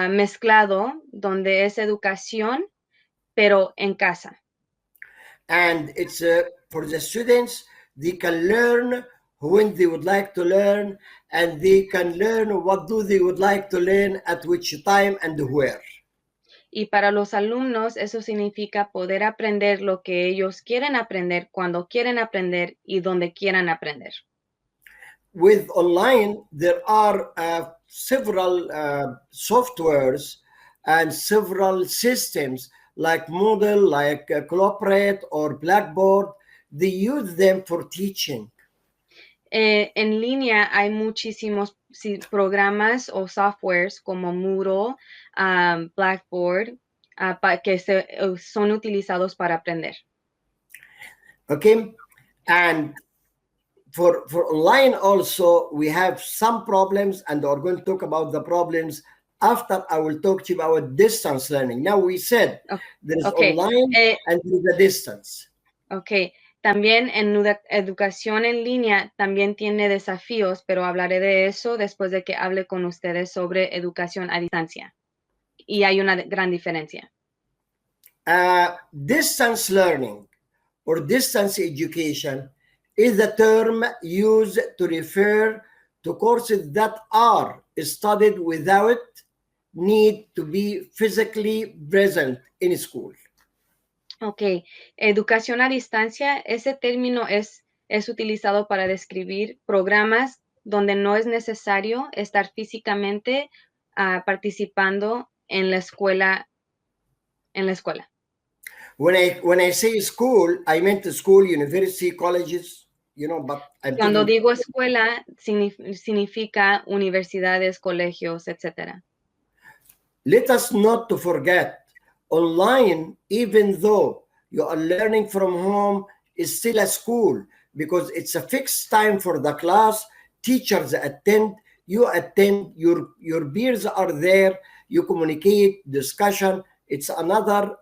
mezclado donde es educación, pero en casa. And it's for the students, they can learn when they would like to learn, and they can learn what do they would like to learn at which time and where. Y para los alumnos, eso significa poder aprender lo que ellos quieren aprender, cuando quieren aprender y donde quieran aprender. With online, there are several softwares and several systems like Moodle, like Collaborate or Blackboard. They use them for teaching. En línea hay muchísimos programas o softwares como Moodle, Blackboard, que son utilizados para aprender. Okay, and for online also, we have some problems, and we're going to talk about the problems after I will talk to you about distance learning. Now we said there is online and there is a distance. Okay. También en educación en línea también tiene desafíos, pero hablaré de eso después de que hable con ustedes sobre educación a distancia. Y hay una gran diferencia. Distance learning or distance education is the term used to refer to courses that are studied without need to be physically present in school. Ok, educación a distancia, ese término es utilizado para describir programas donde no es necesario estar físicamente participando en la escuela. When I say school, I meant school, university, colleges, but Cuando digo escuela, significa universidades, colegios, etc. let us not to forget, online, even though you are learning from home, is still a school because it's a fixed time for the class. Teachers attend, you attend, your peers are there, you communicate, discussion. It's another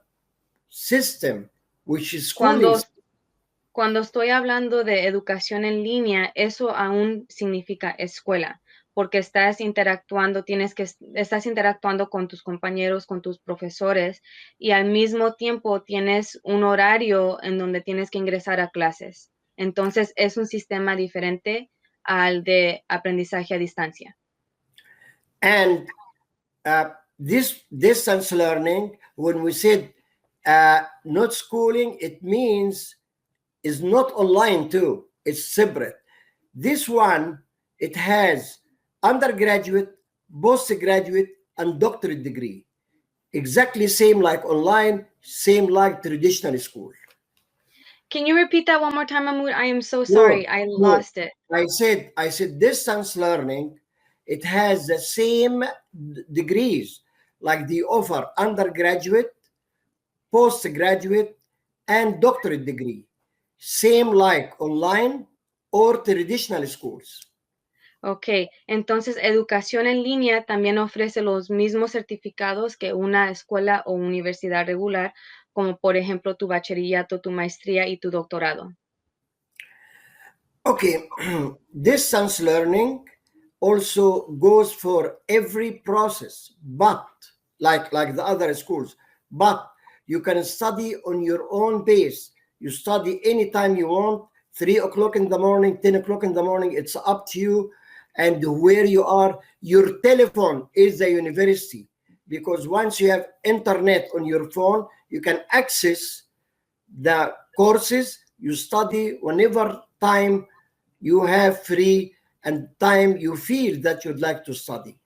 system, which is schooling. Cuando, cuando estoy hablando de educación en línea, eso aún significa escuela, porque estás interactuando, estás interactuando con tus compañeros, con tus profesores, y al mismo tiempo tienes un horario en donde tienes que ingresar a clases. Entonces, es un sistema diferente al de aprendizaje a distancia. And this distance learning, when we said not schooling, it means is not online too. It's separate. This one, it has undergraduate, postgraduate, and doctorate degree. Exactly same like online, same like traditional school. Can you repeat that one more time, Mahmoud? I am so Sure, sorry. I sure. lost it. I said distance learning, it has the same degrees, like they offer undergraduate, postgraduate, and doctorate degree. Same like online or traditional schools. Ok, entonces educación en línea también ofrece los mismos certificados que una escuela o universidad regular, como por ejemplo tu bachillerato, tu maestría y tu doctorado. Okay, distance learning also goes for every process, but like the other schools, but you can study on your own pace. You study anytime you want, 3 o'clock in the morning, 10 o'clock in the morning, it's up to you and where you are. Your telephone is the university because once you have internet on your phone, you can access the courses. You study whenever time you have free and time you feel that you'd like to study.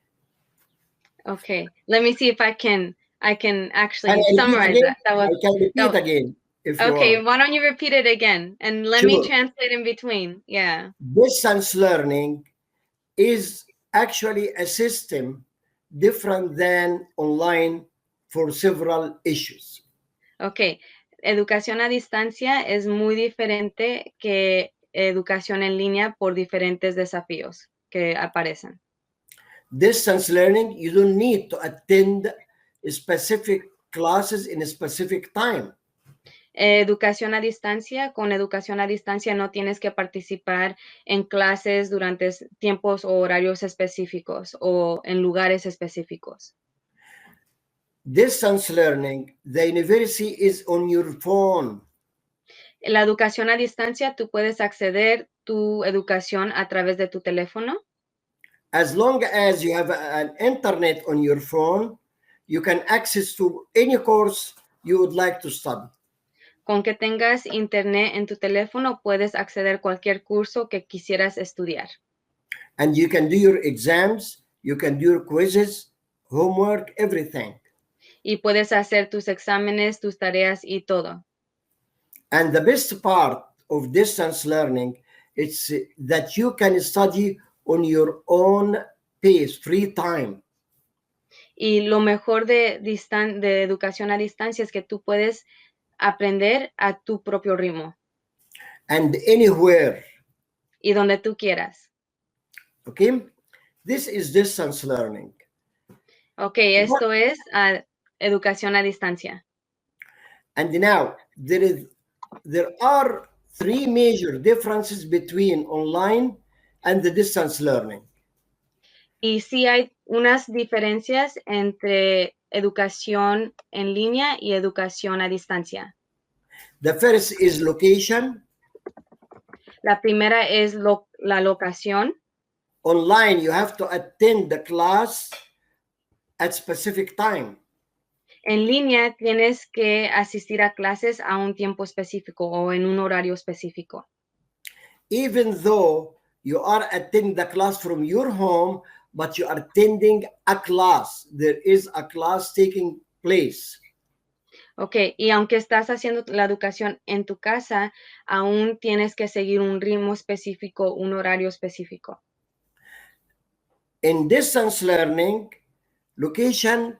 Okay, let me see if I can actually And summarize again, that. I can repeat That again if you okay, want. why don't you repeat it again and let me Sure. translate in between. Yeah. Distance learning is actually a system different than online for several issues. Ok, educación a distancia es muy diferente que educación en línea por diferentes desafíos que aparecen. Distance learning, you don't need to attend specific classes in a specific time. Educación a distancia, con educación a distancia no tienes que participar en clases durante tiempos o horarios específicos o en lugares específicos. Distance learning, the university is on your phone. La educación a distancia, tú puedes acceder tu educación a través de tu teléfono. As long as you have an internet on your phone, you can access to any course you would like to study. Con que tengas internet en tu teléfono, puedes acceder a cualquier curso que quisieras estudiar. And you can do your exams, you can do your quizzes, homework, everything. Y puedes hacer tus exámenes, tus tareas y todo. And the best part of distance learning is that you can study on your own pace, free time. Y lo mejor de educación a distancia es que tú puedes aprender a tu propio ritmo. And anywhere. Y donde tú quieras. Okay? This is distance learning. Ok, esto es educación a distancia. And now there are three major differences between online and the distance learning. Y sí hay unas diferencias entre educación en línea y educación a distancia. The first is location. La primera es la locación. Online, you have to attend the class at specific time. En línea tienes que asistir a clases a un tiempo específico o en un horario específico. Even though you are attending the class from your home, but you are attending a class. There is a class taking place. Ok, y aunque estás haciendo la educación en tu casa, aún tienes que seguir un ritmo específico, un horario específico. In distance learning, location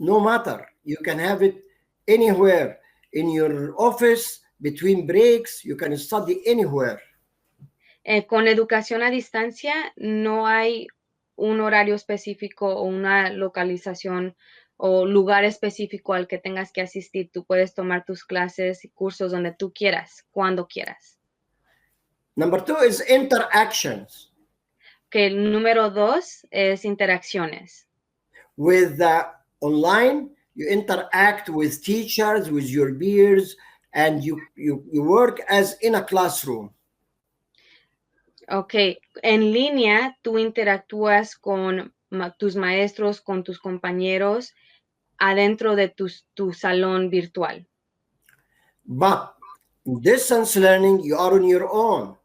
no matter. You can have it anywhere, in your office, between breaks. You can study anywhere. Con educación a distancia no hay un horario específico o una localización o lugar específico al que tengas que asistir. Tú puedes tomar tus clases y cursos donde tú quieras, cuando quieras. Number 2 is interactions. Que el número 2 es interacciones. With online, you interact with teachers, with your peers, and you work as in a classroom. Ok, en línea tú interactúas con tus maestros, con tus compañeros adentro de tu salón virtual. But in distance learning, you are on your own.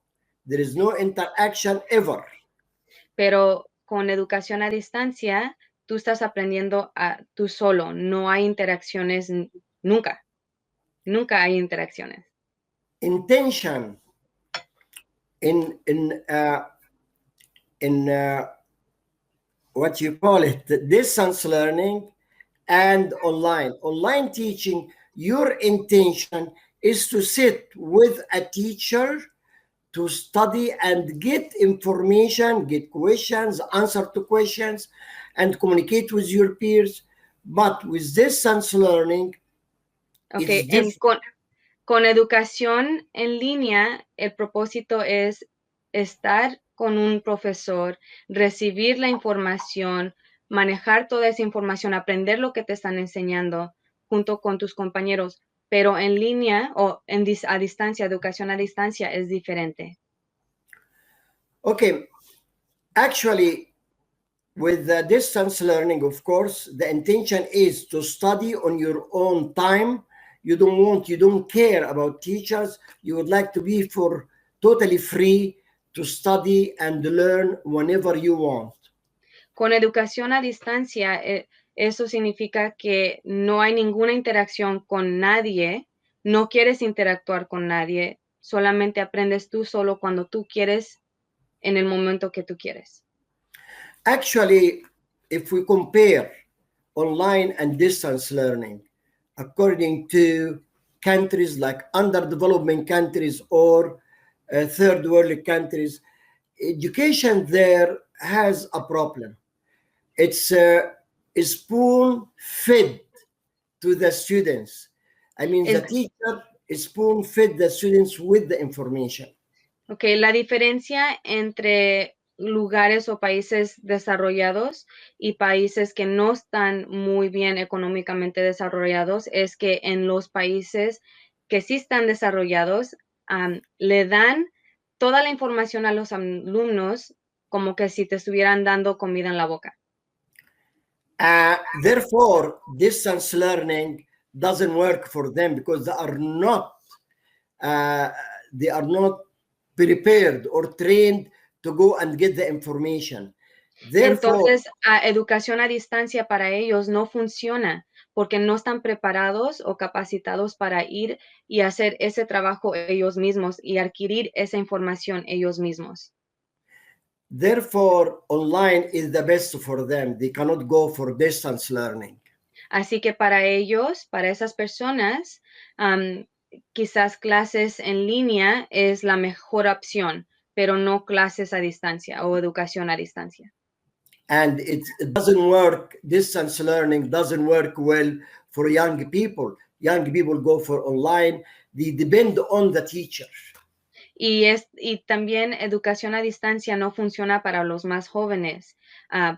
There is no interaction ever. Pero con educación a distancia, tú estás aprendiendo tú solo. No hay interacciones nunca. Nunca hay interacciones. Intention in what you call it, distance learning and online teaching, your intention is to sit with a teacher to study and get information, get questions, answer to questions, and communicate with your peers. But with distance learning, Okay, it's different. con educación en línea, el propósito es estar con un profesor, recibir la información, manejar toda esa información, aprender lo que te están enseñando junto con tus compañeros, pero en línea o a distancia, educación a distancia es diferente. Okay, actually, with the distance learning, of course, the intention is to study on your own time. You don't care about teachers. You would like to be totally free to study and learn whenever you want. Con educación a distancia, eso significa que no hay ninguna interacción con nadie, no quieres interactuar con nadie, solamente aprendes tú solo cuando tú quieres, en el momento que tú quieres. Actually, if we compare online and distance learning, according to countries like underdeveloping countries or third world countries, education there has a problem. It's spoon fed to the students. I mean, the teacher spoon fed the students with the information. Okay, la diferencia entre lugares o países desarrollados y países que no están muy bien económicamente desarrollados es que en los países que sí están desarrollados, le dan toda la información a los alumnos como que si te estuvieran dando comida en la boca. Therefore, distance learning doesn't work for them because they are not prepared or trained to go and get the information. Therefore, Entonces, educación a distancia para ellos no funciona porque no están preparados o capacitados para ir y hacer ese trabajo ellos mismos y adquirir esa información ellos mismos. therefore, online is the best for them. They cannot go for distance learning. Así que para ellos, para esas personas, quizás clases en línea es la mejor opción, pero no clases a distancia o educación a distancia. And it doesn't work, distance learning doesn't work well for young people. Young people go for online. They depend on the teacher. Y también educación a distancia no funciona para los más jóvenes,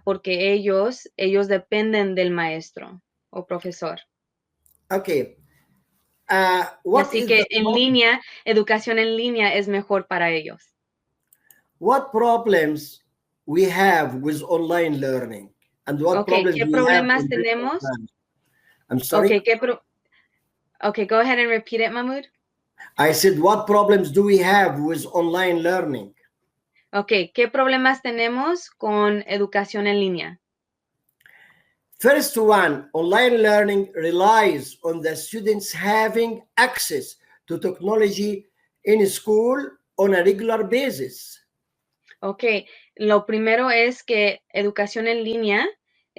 porque ellos dependen del maestro o profesor. Okay. Así que en línea, educación en línea es mejor para ellos. What problems we have with online learning? And what problems ¿qué we problemas have tenemos? I'm sorry? Okay, go ahead and repeat it, Mahmoud. I said, what problems do we have with online learning? Okay, ¿qué problemas tenemos con educación en línea? First one, online learning relies on the students having access to technology in school on a regular basis. Okay, lo primero es que educación en línea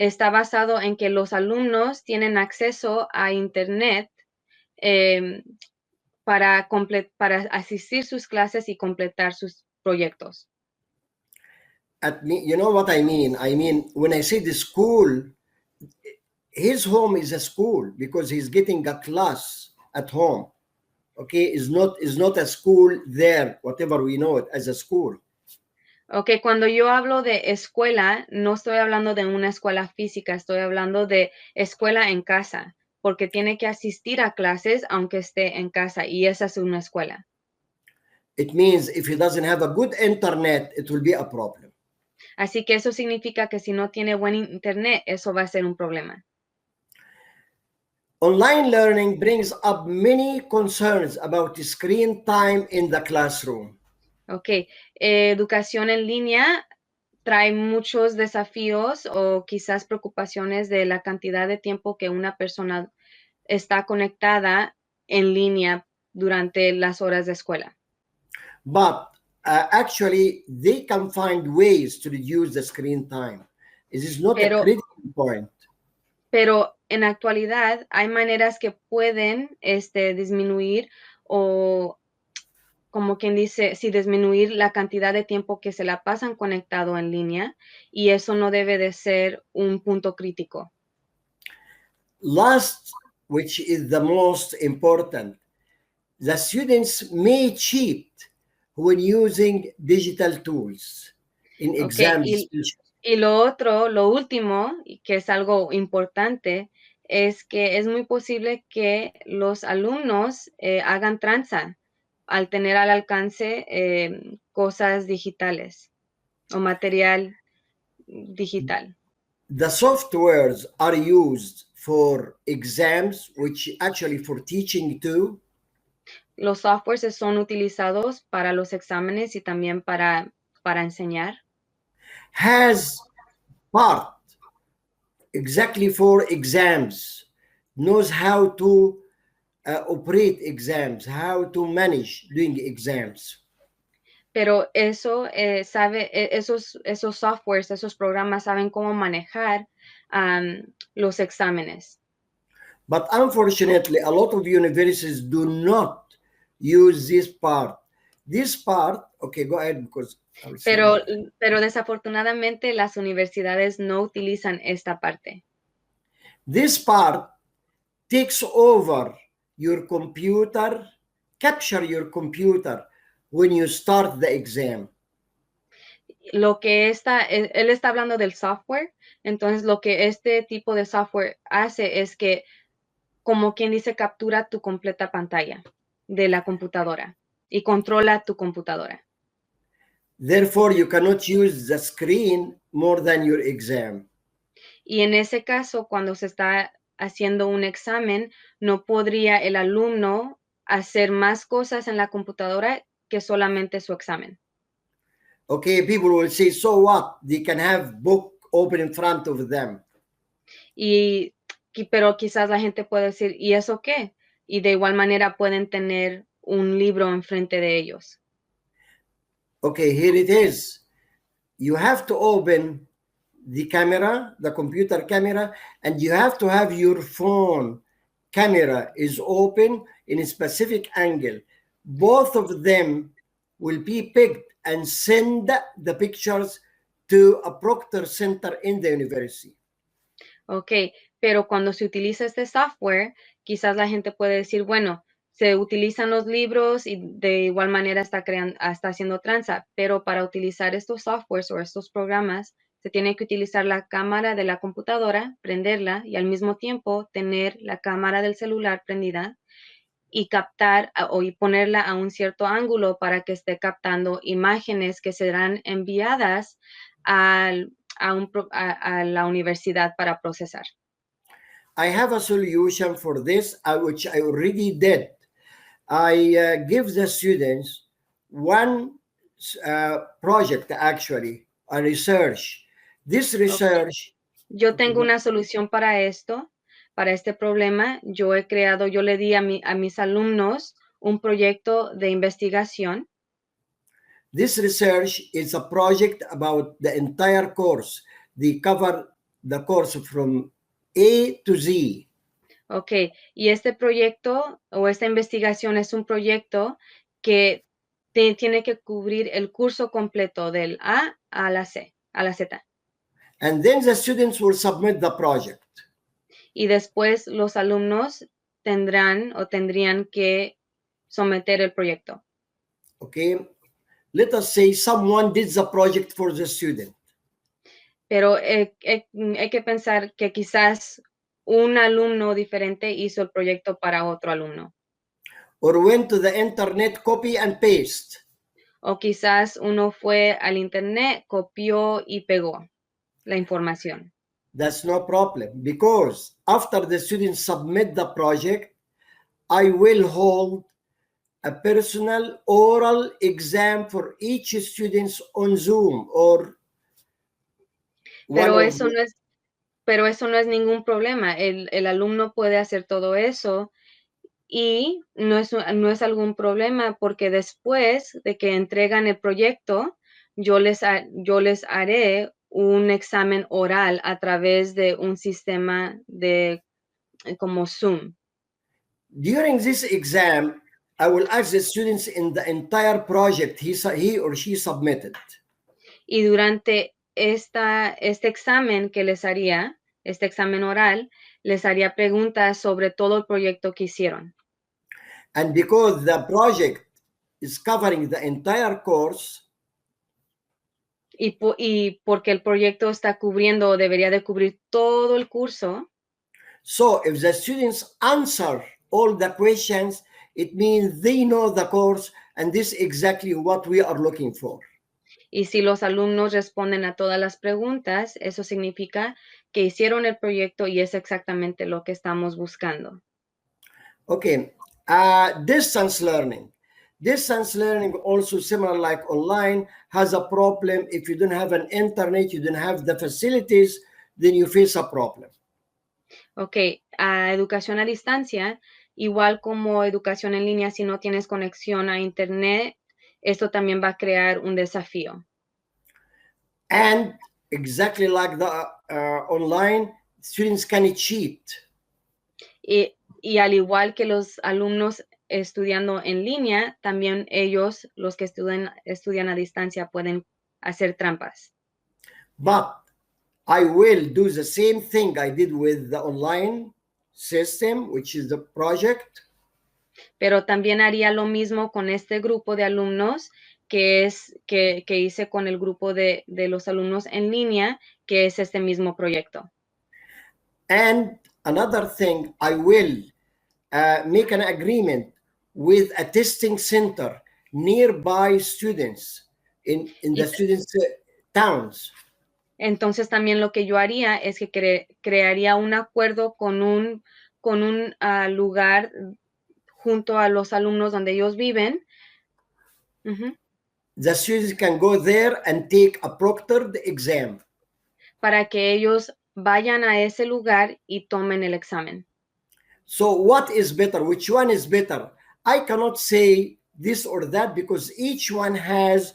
está basado en que los alumnos tienen acceso a Internet eh, para asistir sus clases y completar sus proyectos. You know what I mean? I mean, when I say the school, his home is a school because he's getting a class at home. Okay, is not a school there, whatever we know it as a school. Ok, cuando yo hablo de escuela, no estoy hablando de una escuela física, estoy hablando de escuela en casa, porque tiene que asistir a clases aunque esté en casa y esa es una escuela. It means if he doesn't have a good internet, it will be a problem. Así que eso significa que si no tiene buen internet, eso va a ser un problema. Online learning brings up many concerns about screen time in the classroom. Ok, educación en línea trae muchos desafíos o quizás preocupaciones de la cantidad de tiempo que una persona está conectada en línea durante las horas de escuela. But actually, they can find ways to reduce the screen time. This is not a critical point. Pero en actualidad hay maneras que pueden disminuir o como quien dice, sí, disminuir la cantidad de tiempo que se la pasan conectado en línea y eso no debe de ser un punto crítico. Last, which is the most important, the students may cheat when using digital tools in exams. Y lo último, y que es algo importante, es que es muy posible que los alumnos hagan tranza al tener al alcance cosas digitales o material digital. The softwares are used for exams, which actually for teaching too. Los softwares son utilizados para los exámenes y también para enseñar. Has part exactly for exams, knows how to operate exams, how to manage doing exams. Pero eso esos softwares, esos programas saben cómo manejar los exámenes. But unfortunately, a lot of universities do not use this part. This part, okay, go ahead because pero desafortunadamente las universidades no utilizan esta parte. This part takes over your computer, capture your computer when you start the exam. Lo que él está hablando del software, entonces lo que este tipo de software hace es que, como quien dice, captura tu completa pantalla de la computadora y controla tu computadora. Therefore, you cannot use the screen more than your exam. Y en ese caso, cuando se está haciendo un examen, no podría el alumno hacer más cosas en la computadora que solamente su examen. Okay, people will say, so what? They can have book open in front of them. Pero quizás la gente puede decir, ¿y eso qué? Y de igual manera pueden tener un libro enfrente de ellos. Okay, here it is. You have to open the camera, the computer camera, and you have to have your phone camera is open in a specific angle. Both of them will be picked and send the pictures to a proctor center in the university. Ok, pero cuando se utiliza este software, quizás la gente puede decir, bueno, se utilizan los libros y de igual manera está haciendo tranza, pero para utilizar estos softwares o estos programas, se tiene que utilizar la cámara de la computadora, prenderla y al mismo tiempo tener la cámara del celular prendida y captar y ponerla a un cierto ángulo para que esté captando imágenes que serán enviadas a la universidad para procesar. I have a solution for this, which I already did. I give the students one project, actually, a research. This research. Yo tengo una solución para esto, para este problema. Yo le di a mis alumnos un proyecto de investigación. This research is a project about the entire course. They cover the course from A to Z. Ok, y este proyecto o esta investigación es un proyecto que tiene que cubrir el curso completo del A a la C, a la Z. And then the students will submit the project. Y después los alumnos tendrían que someter el proyecto. Okay, let us say someone did the project for the student. Pero hay que pensar que quizás un alumno diferente hizo el proyecto para otro alumno. Or went to the internet, copy and paste. O quizás uno fue al internet, copió y pegó la información. That's no problem, because after the students submit the project, I will hold a personal oral exam for each student on Zoom or one Pero of eso no es, pero eso no es ningún problema. El alumno puede hacer todo eso y no es algún problema porque después de que entregan el proyecto, yo les haré un examen oral a través de un sistema de como Zoom. during this exam, I will ask the students in the entire project he or she submitted. Y durante este examen que les haría, este examen oral, les haría preguntas sobre todo el proyecto que hicieron. And because the project is covering the entire course, Y porque el proyecto está cubriendo o debería de cubrir todo el curso, so if the students answer all the questions, it means they know the course, and this is exactly what we are looking for. y si los alumnos responden a todas las preguntas, eso significa que hicieron el proyecto y es exactamente lo que estamos buscando. Okay, distance learning. Distance learning also similar like online has a problem. If you don't have an internet, you don't have the facilities, then you face a problem. Ok, a educación a distancia, igual como educación en línea, si no tienes conexión a internet, esto también va a crear un desafío. And exactly like the online, students can cheat. Y al igual que los alumnos estudiando en línea, también ellos, los que estudian a distancia, pueden hacer trampas. But I will do the same thing I did with the online system, which is the project. Pero también haría lo mismo con este grupo de alumnos que hice con el grupo de los alumnos en línea, que es este mismo proyecto. And another thing, I will make an agreement with a testing center nearby students in the students' towns. Entonces también lo que yo haría es que crearía un acuerdo con un lugar junto a los alumnos donde ellos viven. The students can go there and take a proctored exam. Para que ellos vayan a ese lugar y tomen el examen. So what is better? Which one is better? I cannot say this or that because each one has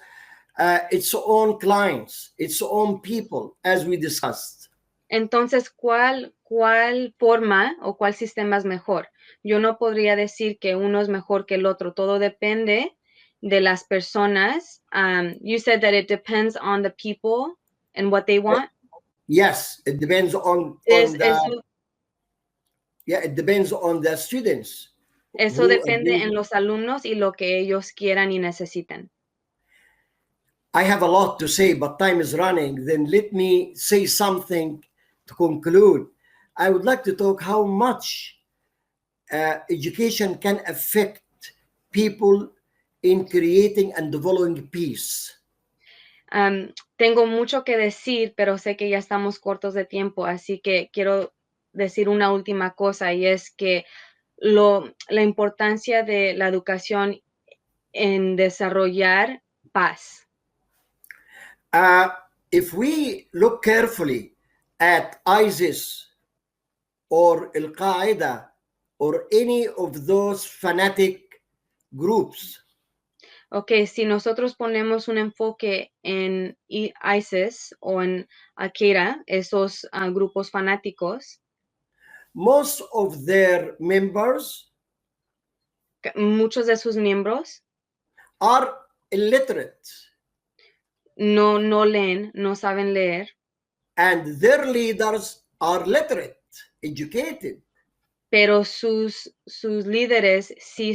its own clients, its own people, as we discussed. Entonces, ¿cuál forma o cuál sistema es mejor? Yo no podría decir que uno es mejor que el otro. Todo depende de las personas. You said that it depends on the people and what they want. Yes, it depends on it depends on the students. Eso depende en los alumnos y lo que ellos quieran y necesiten. I have a lot to say, but time is running. Then let me say something to conclude. I would like to talk how much education can affect people in creating and developing peace. Tengo mucho que decir, pero sé que ya estamos cortos de tiempo, así que quiero decir una última cosa y es que la importancia de la educación en desarrollar paz. If we look carefully at ISIS or Al Qaeda or any of those fanatic groups, Ok, si nosotros ponemos un enfoque en ISIS o en Al-Qaeda, esos grupos fanáticos, most of their members muchos de sus miembros are illiterate, no leen, no saben leer, and their leaders are literate, educated. pero sus líderes sí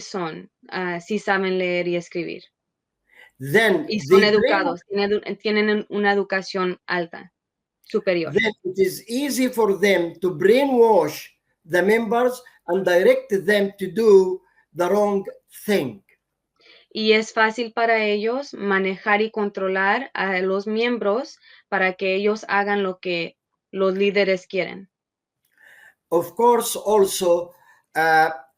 sí saben leer y escribir. Then Y son they bring educados, tienen una educación alta, superior. then it is easy for them to brainwash the members and direct them to do the wrong thing. Y es fácil para ellos manejar y controlar a los miembros para que ellos hagan lo que los líderes quieren. Of course, also,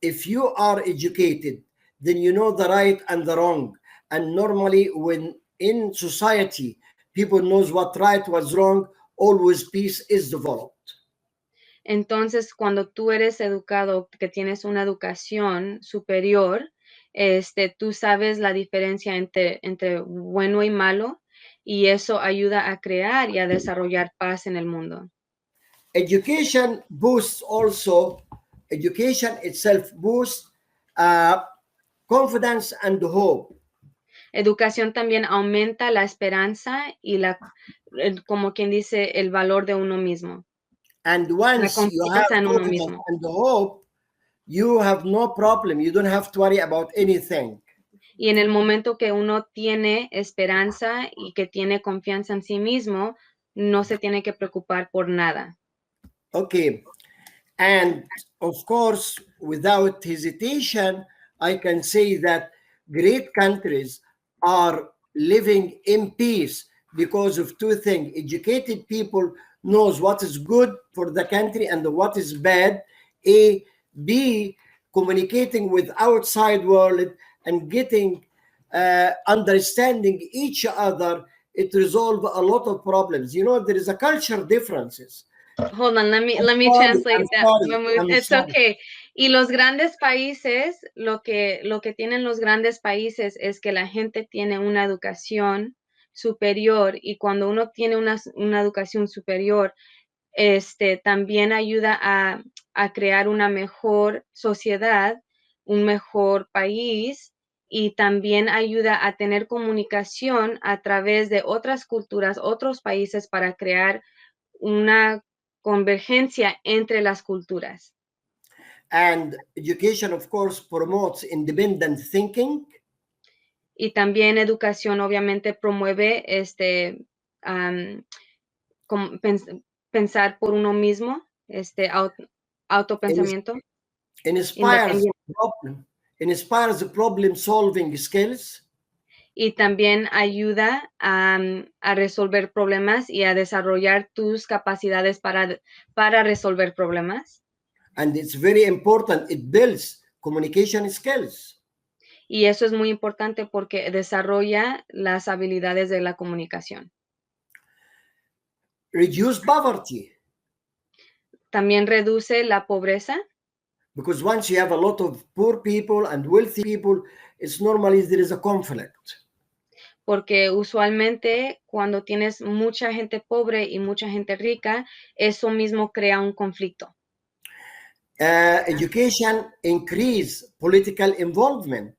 if you are educated, then you know the right and the wrong. And normally, when in society, people knows what right was wrong, always peace is developed. Entonces, cuando tú eres educado, que tienes una educación superior, tú sabes la diferencia entre bueno y malo, y eso ayuda a crear y a desarrollar paz en el mundo. Education boosts also, education itself boosts confidence and hope. Educación también aumenta la esperanza y como quien dice, el valor de uno mismo, And la once you have confianza en uno confidence mismo. and hope, you have no problem. You don't have to worry about anything. Y en el momento que uno tiene esperanza y que tiene confianza en sí mismo, no se tiene que preocupar por nada. Okay. And of course, without hesitation, I can say that great countries are living in peace because of two things. Educated people knows what is good for the country and what is bad. A, B, communicating with outside world and getting understanding each other, it resolve a lot of problems. You know, there is a culture differences. Hold on, I'm let me sorry, translate I'm that. sorry, I'm It's sorry. okay. Y los grandes países, lo que tienen los grandes países es que la gente tiene una educación superior, y cuando uno tiene una educación superior, también ayuda a crear una mejor sociedad, un mejor país, y también ayuda a tener comunicación a través de otras culturas, otros países, para crear una convergencia entre las culturas. And education, of course, promotes independent thinking. Y también educación obviamente promueve como pensar por uno mismo, ins- autopensamiento Inspires independiente. inspires problem solving skills. Y también ayuda a resolver problemas y a desarrollar tus capacidades para resolver problemas. And it's very important, it builds communication skills. Y eso es muy importante porque desarrolla las habilidades de la comunicación. Reduce poverty, También reduce la pobreza, because once you have a lot of poor people and wealthy people, it's normally there is a conflict. porque usualmente cuando tienes mucha gente pobre y mucha gente rica, eso mismo crea un conflicto. Education increase political involvement.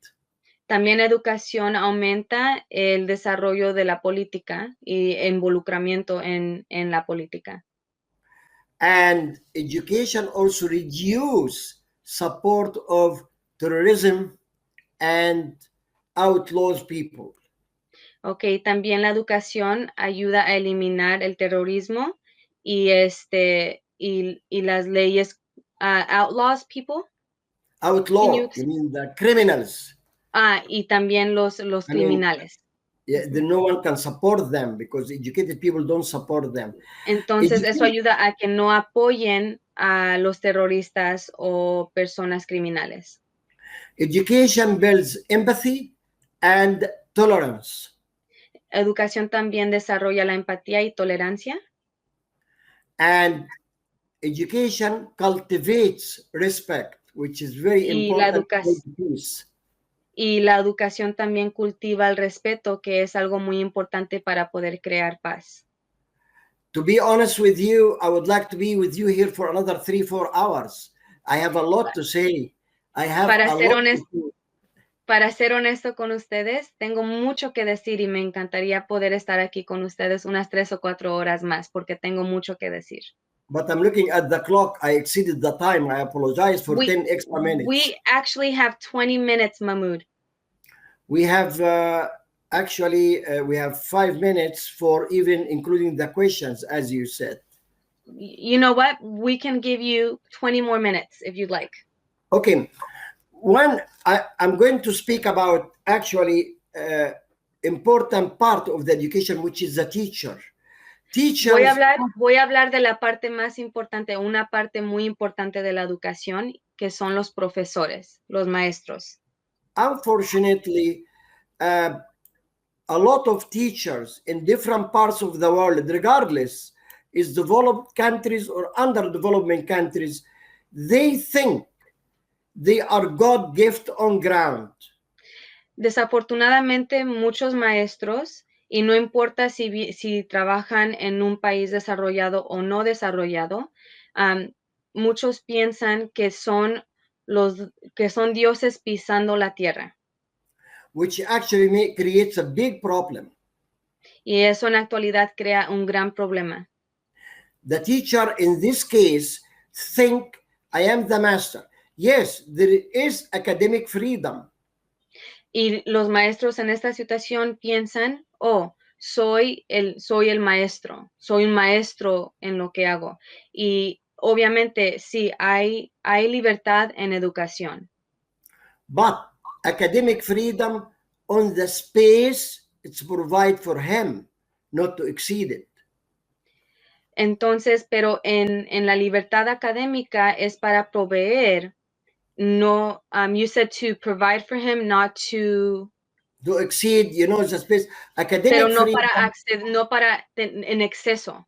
También educación aumenta el desarrollo de la política y involucramiento en la política. And education also reduce support of terrorism and outlaws people. Ok, también la educación ayuda a eliminar el terrorismo y, y las leyes, outlaws people. Outlaw, you mean the criminals. Y también los I mean, criminales. yeah, no one can support them because educated people don't support them. Entonces, eso ayuda a que no apoyen a los terroristas o personas criminales. Education builds empathy and tolerance. Educación también desarrolla la empatía y tolerancia. And education cultivates respect, which is very Y la important for educación, peace. Y la educación también cultiva el respeto, que es algo muy importante para poder crear paz. To be honest with you, I would like to be with you here for another 3-4 hours. I have a lot to say. I have Para a ser lot to honesto, say. para ser honesto con ustedes, tengo mucho que decir y me encantaría poder estar aquí con ustedes unas 3 o 4 horas más porque tengo mucho que decir. But I'm looking at the clock. I exceeded the time. I apologize for We 10 extra minutes. we actually have 20 minutes, Mahmoud. We have we have 5 minutes for even including the questions, as you said. You know what? We can give you 20 more minutes if you'd like. Okay. I'm going to speak about actually important part of the education, which is the teacher. Teachers, Voy a hablar de la parte más importante, una parte muy importante de la educación, que son los profesores, los maestros. unfortunately, a lot of teachers in different parts of the world, regardless, is developed countries or underdeveloping countries, they think they are God gift on ground. Desafortunadamente, muchos maestros, y no importa si trabajan en un país desarrollado o no desarrollado, muchos piensan que son dioses pisando la tierra. Which actually creates a big problem. Y eso en la actualidad crea un gran problema. The teacher in this case think I am the master. Yes, there is academic freedom. Y los maestros en esta situación piensan, oh, soy el maestro, soy un maestro en lo que hago. Y obviamente sí, hay libertad en educación. But academic freedom on the space it's provide for him, not to exceed it. Entonces, pero en la libertad académica es para proveer, no, you said to provide for him, not to, To exceed, the space. pero Academic freedom. no para en exceso.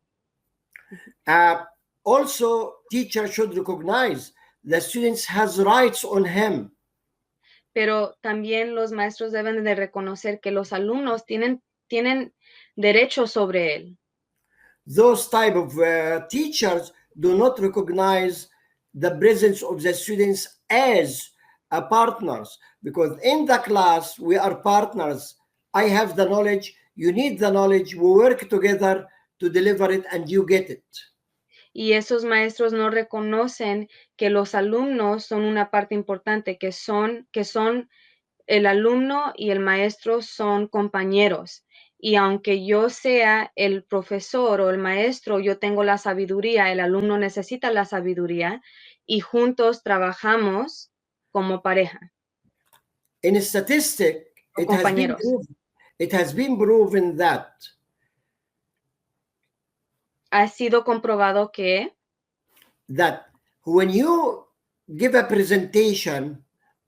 Also, teacher should recognize the students has rights on him. Pero también los maestros deben de reconocer que los alumnos tienen derechos sobre él. Those type of teachers do not recognize the presence of the students as a partners, because in the class we are partners. I have the knowledge, you need the knowledge, we work together to deliver it and you get it. Y esos maestros no reconocen que los alumnos son una parte importante, que son el alumno y el maestro son compañeros. Y aunque yo sea el profesor o el maestro, yo tengo la sabiduría, el alumno necesita la sabiduría y juntos trabajamos como pareja. In statistic, O compañeros. it has been proven that Ha sido comprobado que when you give a presentation,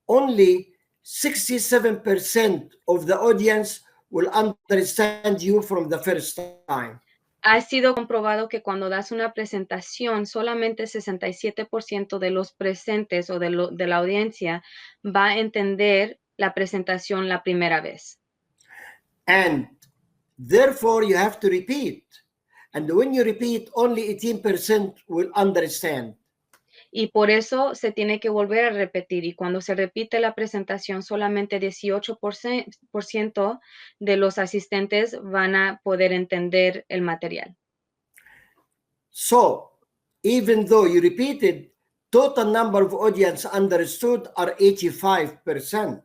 only 67% of the audience will understand you from the first time. ha sido comprobado que cuando das una presentación, solamente 67% de los presentes o de la audiencia va a entender la presentación la primera vez. And therefore, you have to repeat. And when you repeat, only 18% will understand. Y por eso se tiene que volver a repetir. Y cuando se repite la presentación, solamente 18% de los asistentes van a poder entender el material. So, even though you repeated, total number of audience understood are 85%.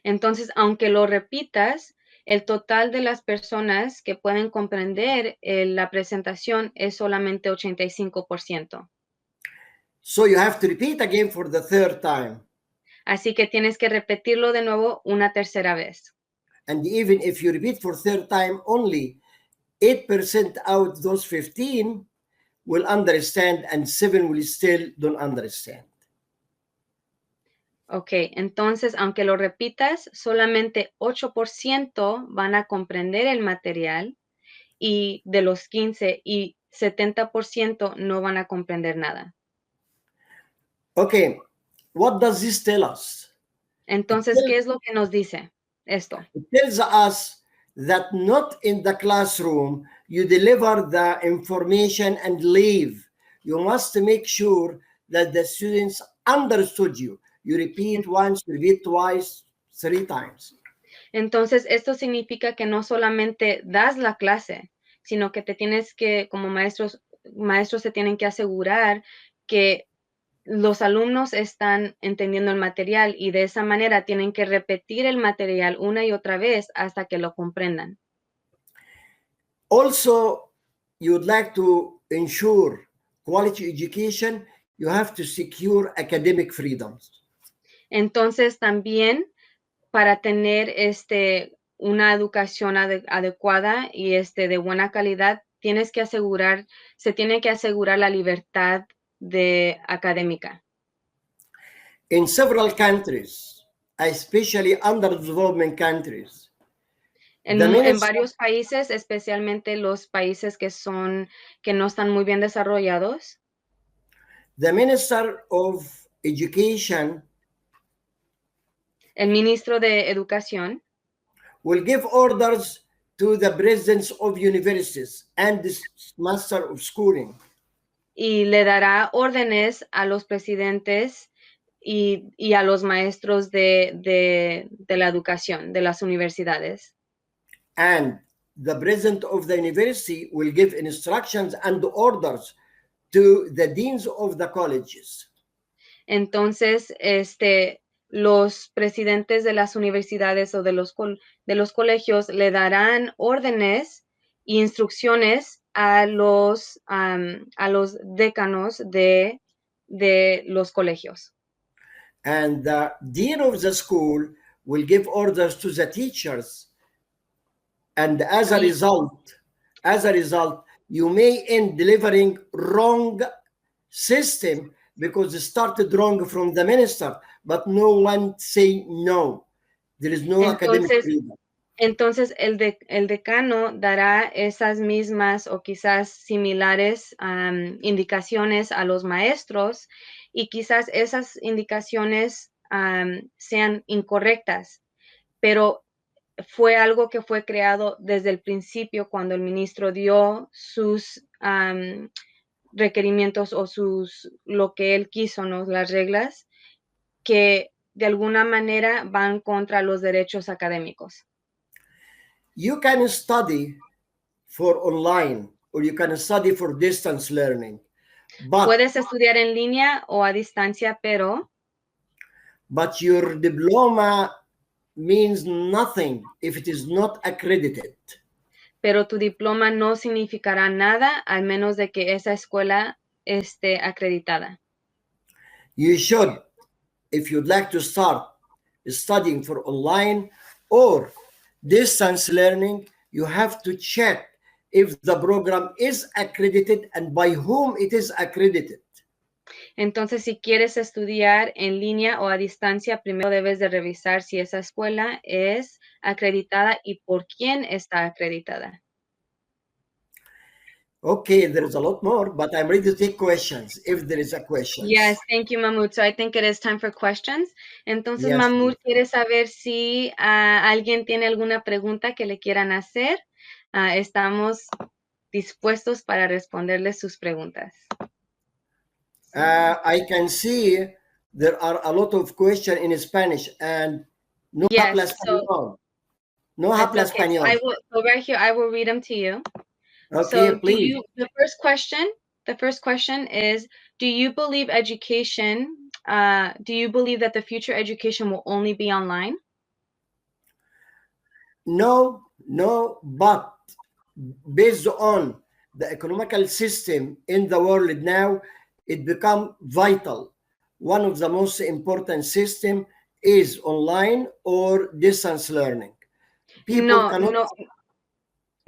Entonces, aunque lo repitas, el total de las personas que pueden comprender la presentación es solamente 85%. So you have to repeat again for the third time. Así que tienes que repetirlo de nuevo una tercera vez. And even if you repeat for third time, only 8% out of those 15 will understand and 7 will still don't understand. Ok, entonces, aunque lo repitas, solamente 8% van a comprender el material y de los 15 y 70% no van a comprender nada. Okay, what does this tell us? Entonces, ¿qué es lo que nos dice esto? It tells us that not in the classroom you deliver the information and leave. You must make sure that the students understood you. You repeat once, repeat twice, 3 times. Entonces, esto significa que no solamente das la clase, sino que te tienes que, como maestros se tienen que asegurar que los alumnos están entendiendo el material y de esa manera tienen que repetir el material una y otra vez hasta que lo comprendan. Also, you would like to ensure quality education, you have to secure academic freedoms. Entonces, también para tener una educación adecuada y de buena calidad, se tiene que asegurar la libertad académica. In several countries, especially underdeveloped countries, En varios países, especialmente los países que no están muy bien desarrollados, the Minister of Education el ministro de Educación will give orders to the presidents of universities and the master of schooling. y le dará órdenes a los presidentes y a los maestros de la educación, de las universidades. And the president of the university will give instructions and orders to the deans of the colleges. Entonces, los presidentes de las universidades o de los colegios le darán órdenes e instrucciones a los décanos de los colegios. And the dean of the school will give orders to the teachers. And as a result, you may end delivering wrong system because it started wrong from the minister, but no one say no. There is no academic freedom. Entonces, el decano dará esas mismas o quizás similares indicaciones a los maestros y quizás esas indicaciones sean incorrectas, pero fue algo que fue creado desde el principio cuando el ministro dio sus requerimientos o lo que él quiso, ¿no? Las reglas que de alguna manera van contra los derechos académicos. You can study for online or you can study for distance learning. Puedes estudiar en línea o a distancia, but your diploma means nothing if it is not accredited. Pero tu diploma no significará nada al menos de que esa escuela esté acreditada. You should, if you'd like to start studying for online or distance learning, you have to check if the program is accredited and by whom it is accredited. Entonces, si quieres estudiar en línea o a distancia, primero debes de revisar si esa escuela es acreditada y por quién está acreditada. Okay, there is a lot more, but I'm ready to take questions if there is a question. Yes, thank you, Mahmoud. So I think it is time for questions. Entonces, Yes, Mahmoud quiere saber si alguien tiene alguna pregunta que le quieran hacer. Estamos dispuestos para responderle sus preguntas. I can see there are a lot of questions in Spanish and no habla español. No habla español. So right here, I will read them to you. Okay, so please. The first question is, do you believe education, do you believe that the future education will only be online? No, but based on the economical system in the world now, it becomes vital. One of the most important system is online or distance learning. People cannot.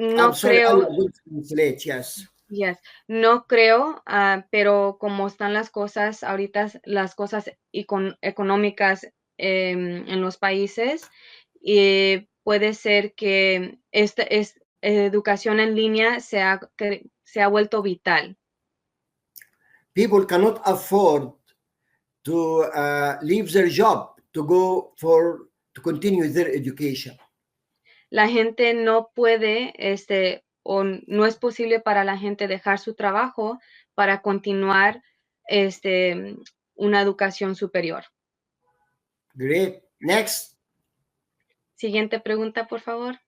No sorry, creo. I will translate, yes. Yes, no creo, pero como están las cosas ahorita, las cosas económicas en los países, puede ser que esta educación en línea se ha vuelto vital. People cannot afford to leave their job to continue their education. La gente no puede, o no es posible para la gente dejar su trabajo para continuar, una educación superior. Great. Next. Siguiente pregunta, por favor.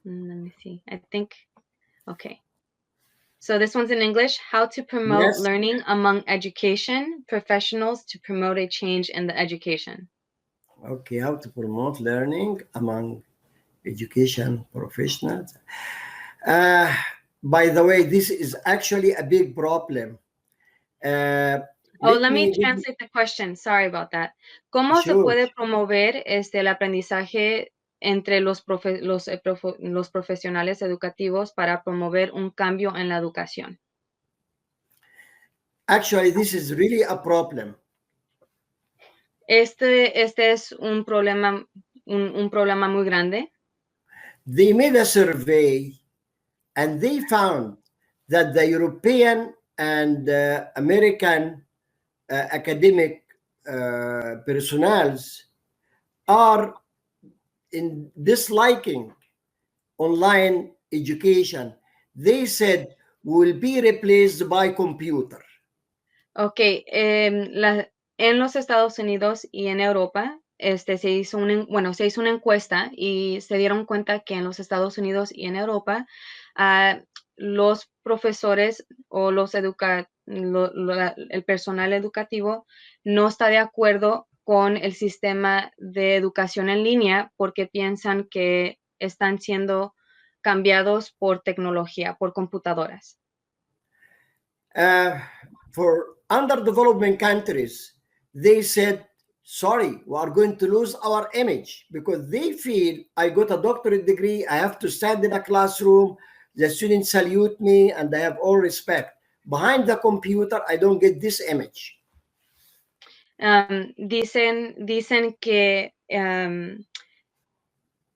Let me see. I think, okay. So this one's in English. How to promote Yes. learning among education professionals to promote a change in the education. Okay, how to promote learning among education professionals. By the way, this is actually a big problem. Let me translate the question. Sorry about that. ¿Cómo se Sure. puede promover el aprendizaje entre los profesionales educativos para promover un cambio en la educación? Actually, this is really a problem. Este es un problema muy grande. They made a survey and they found that the European and American academic personnels are in disliking online education. They said will be replaced by computer. Okay, en los Estados Unidos y en Europa, se hizo una encuesta y se dieron cuenta que en los Estados Unidos y en Europa, los profesores o el personal educativo no está de acuerdo con el sistema de educación en línea porque piensan que están siendo cambiados por tecnología, por computadoras. For underdeveloped countries, they said, sorry, we are going to lose our image because they feel I got a doctorate degree, I have to stand in a classroom, the students salute me, and I have all respect. Behind the computer, I don't get this image. Dicen que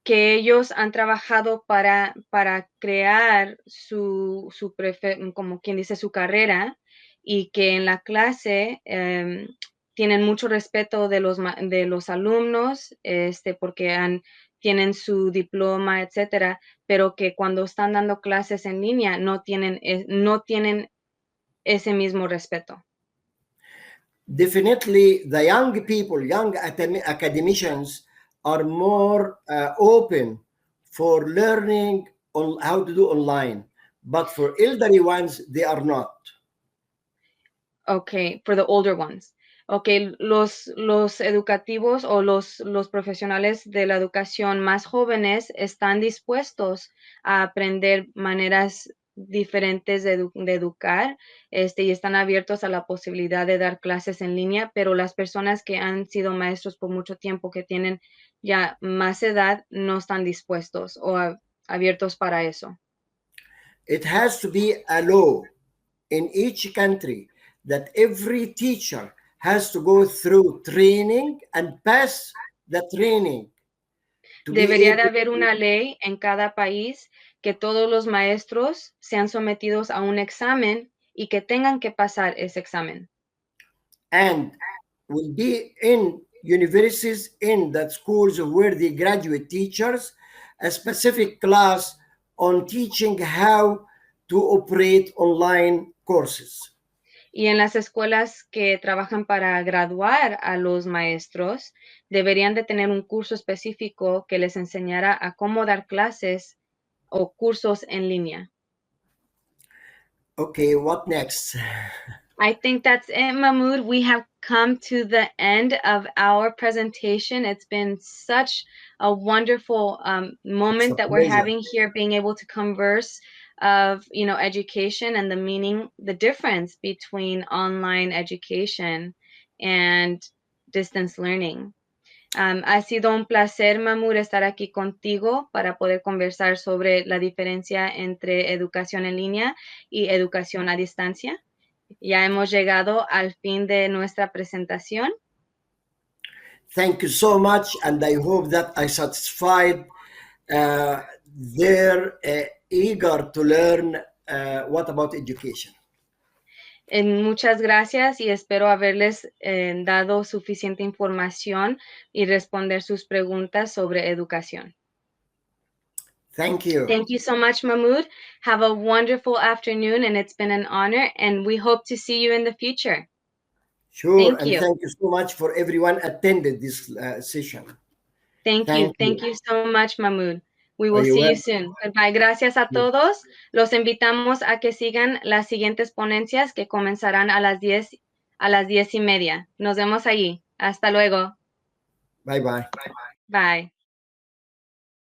ellos han trabajado para crear como quien dice, su carrera y que en la clase tienen mucho respeto de los alumnos, porque tienen su diploma, etcétera, pero que cuando están dando clases en línea no tienen ese mismo respeto. Definitely, the young people, young academicians are more open for learning on how to do online, but for elderly ones, they are not. Okay, for the older ones. Okay, los educativos o los profesionales de la educación más jóvenes están dispuestos a aprender maneras diferentes de educar, y están abiertos a la posibilidad de dar clases en línea, pero las personas que han sido maestros por mucho tiempo, que tienen ya más edad, no están dispuestos o abiertos para eso. It has to be a law in each country that every teacher has to go through training and pass the training. Debería de haber una ley en cada país que todos los maestros sean sometidos a un examen y que tengan que pasar ese examen. And will be in universities, in the schools where they graduate teachers, a specific class on teaching how to operate online courses. Y en las escuelas que trabajan para graduar a los maestros, deberían de tener un curso específico que les enseñara a cómo dar clases o cursos en línea. Okay, what next? I think that's it, Mahmoud. We have come to the end of our presentation. It's been such a wonderful moment that we're having here, being able to converse of, education and the meaning, the difference between online education and distance learning. Ha sido un placer, Mahmoud, estar aquí contigo para poder conversar sobre la diferencia entre educación en línea y educación a distancia. Ya hemos llegado al fin de nuestra presentación. Thank you so much, and I hope that I satisfied their eager to learn what about education. Muchas gracias y espero haberles dado suficiente información y responder sus preguntas sobre educación. Thank you. Thank you so much, Mahmoud. Have a wonderful afternoon, and it's been an honor, and we hope to see you in the future. Sure, Thank and you. thank you so much for everyone attended this session. Thank you. Thank you so much, Mahmoud. We will you're see you welcome. soon. Goodbye. Gracias a todos. Los invitamos a que sigan las siguientes ponencias que comenzarán a las 10:30. Nos vemos allí. Hasta luego. Bye bye. Bye.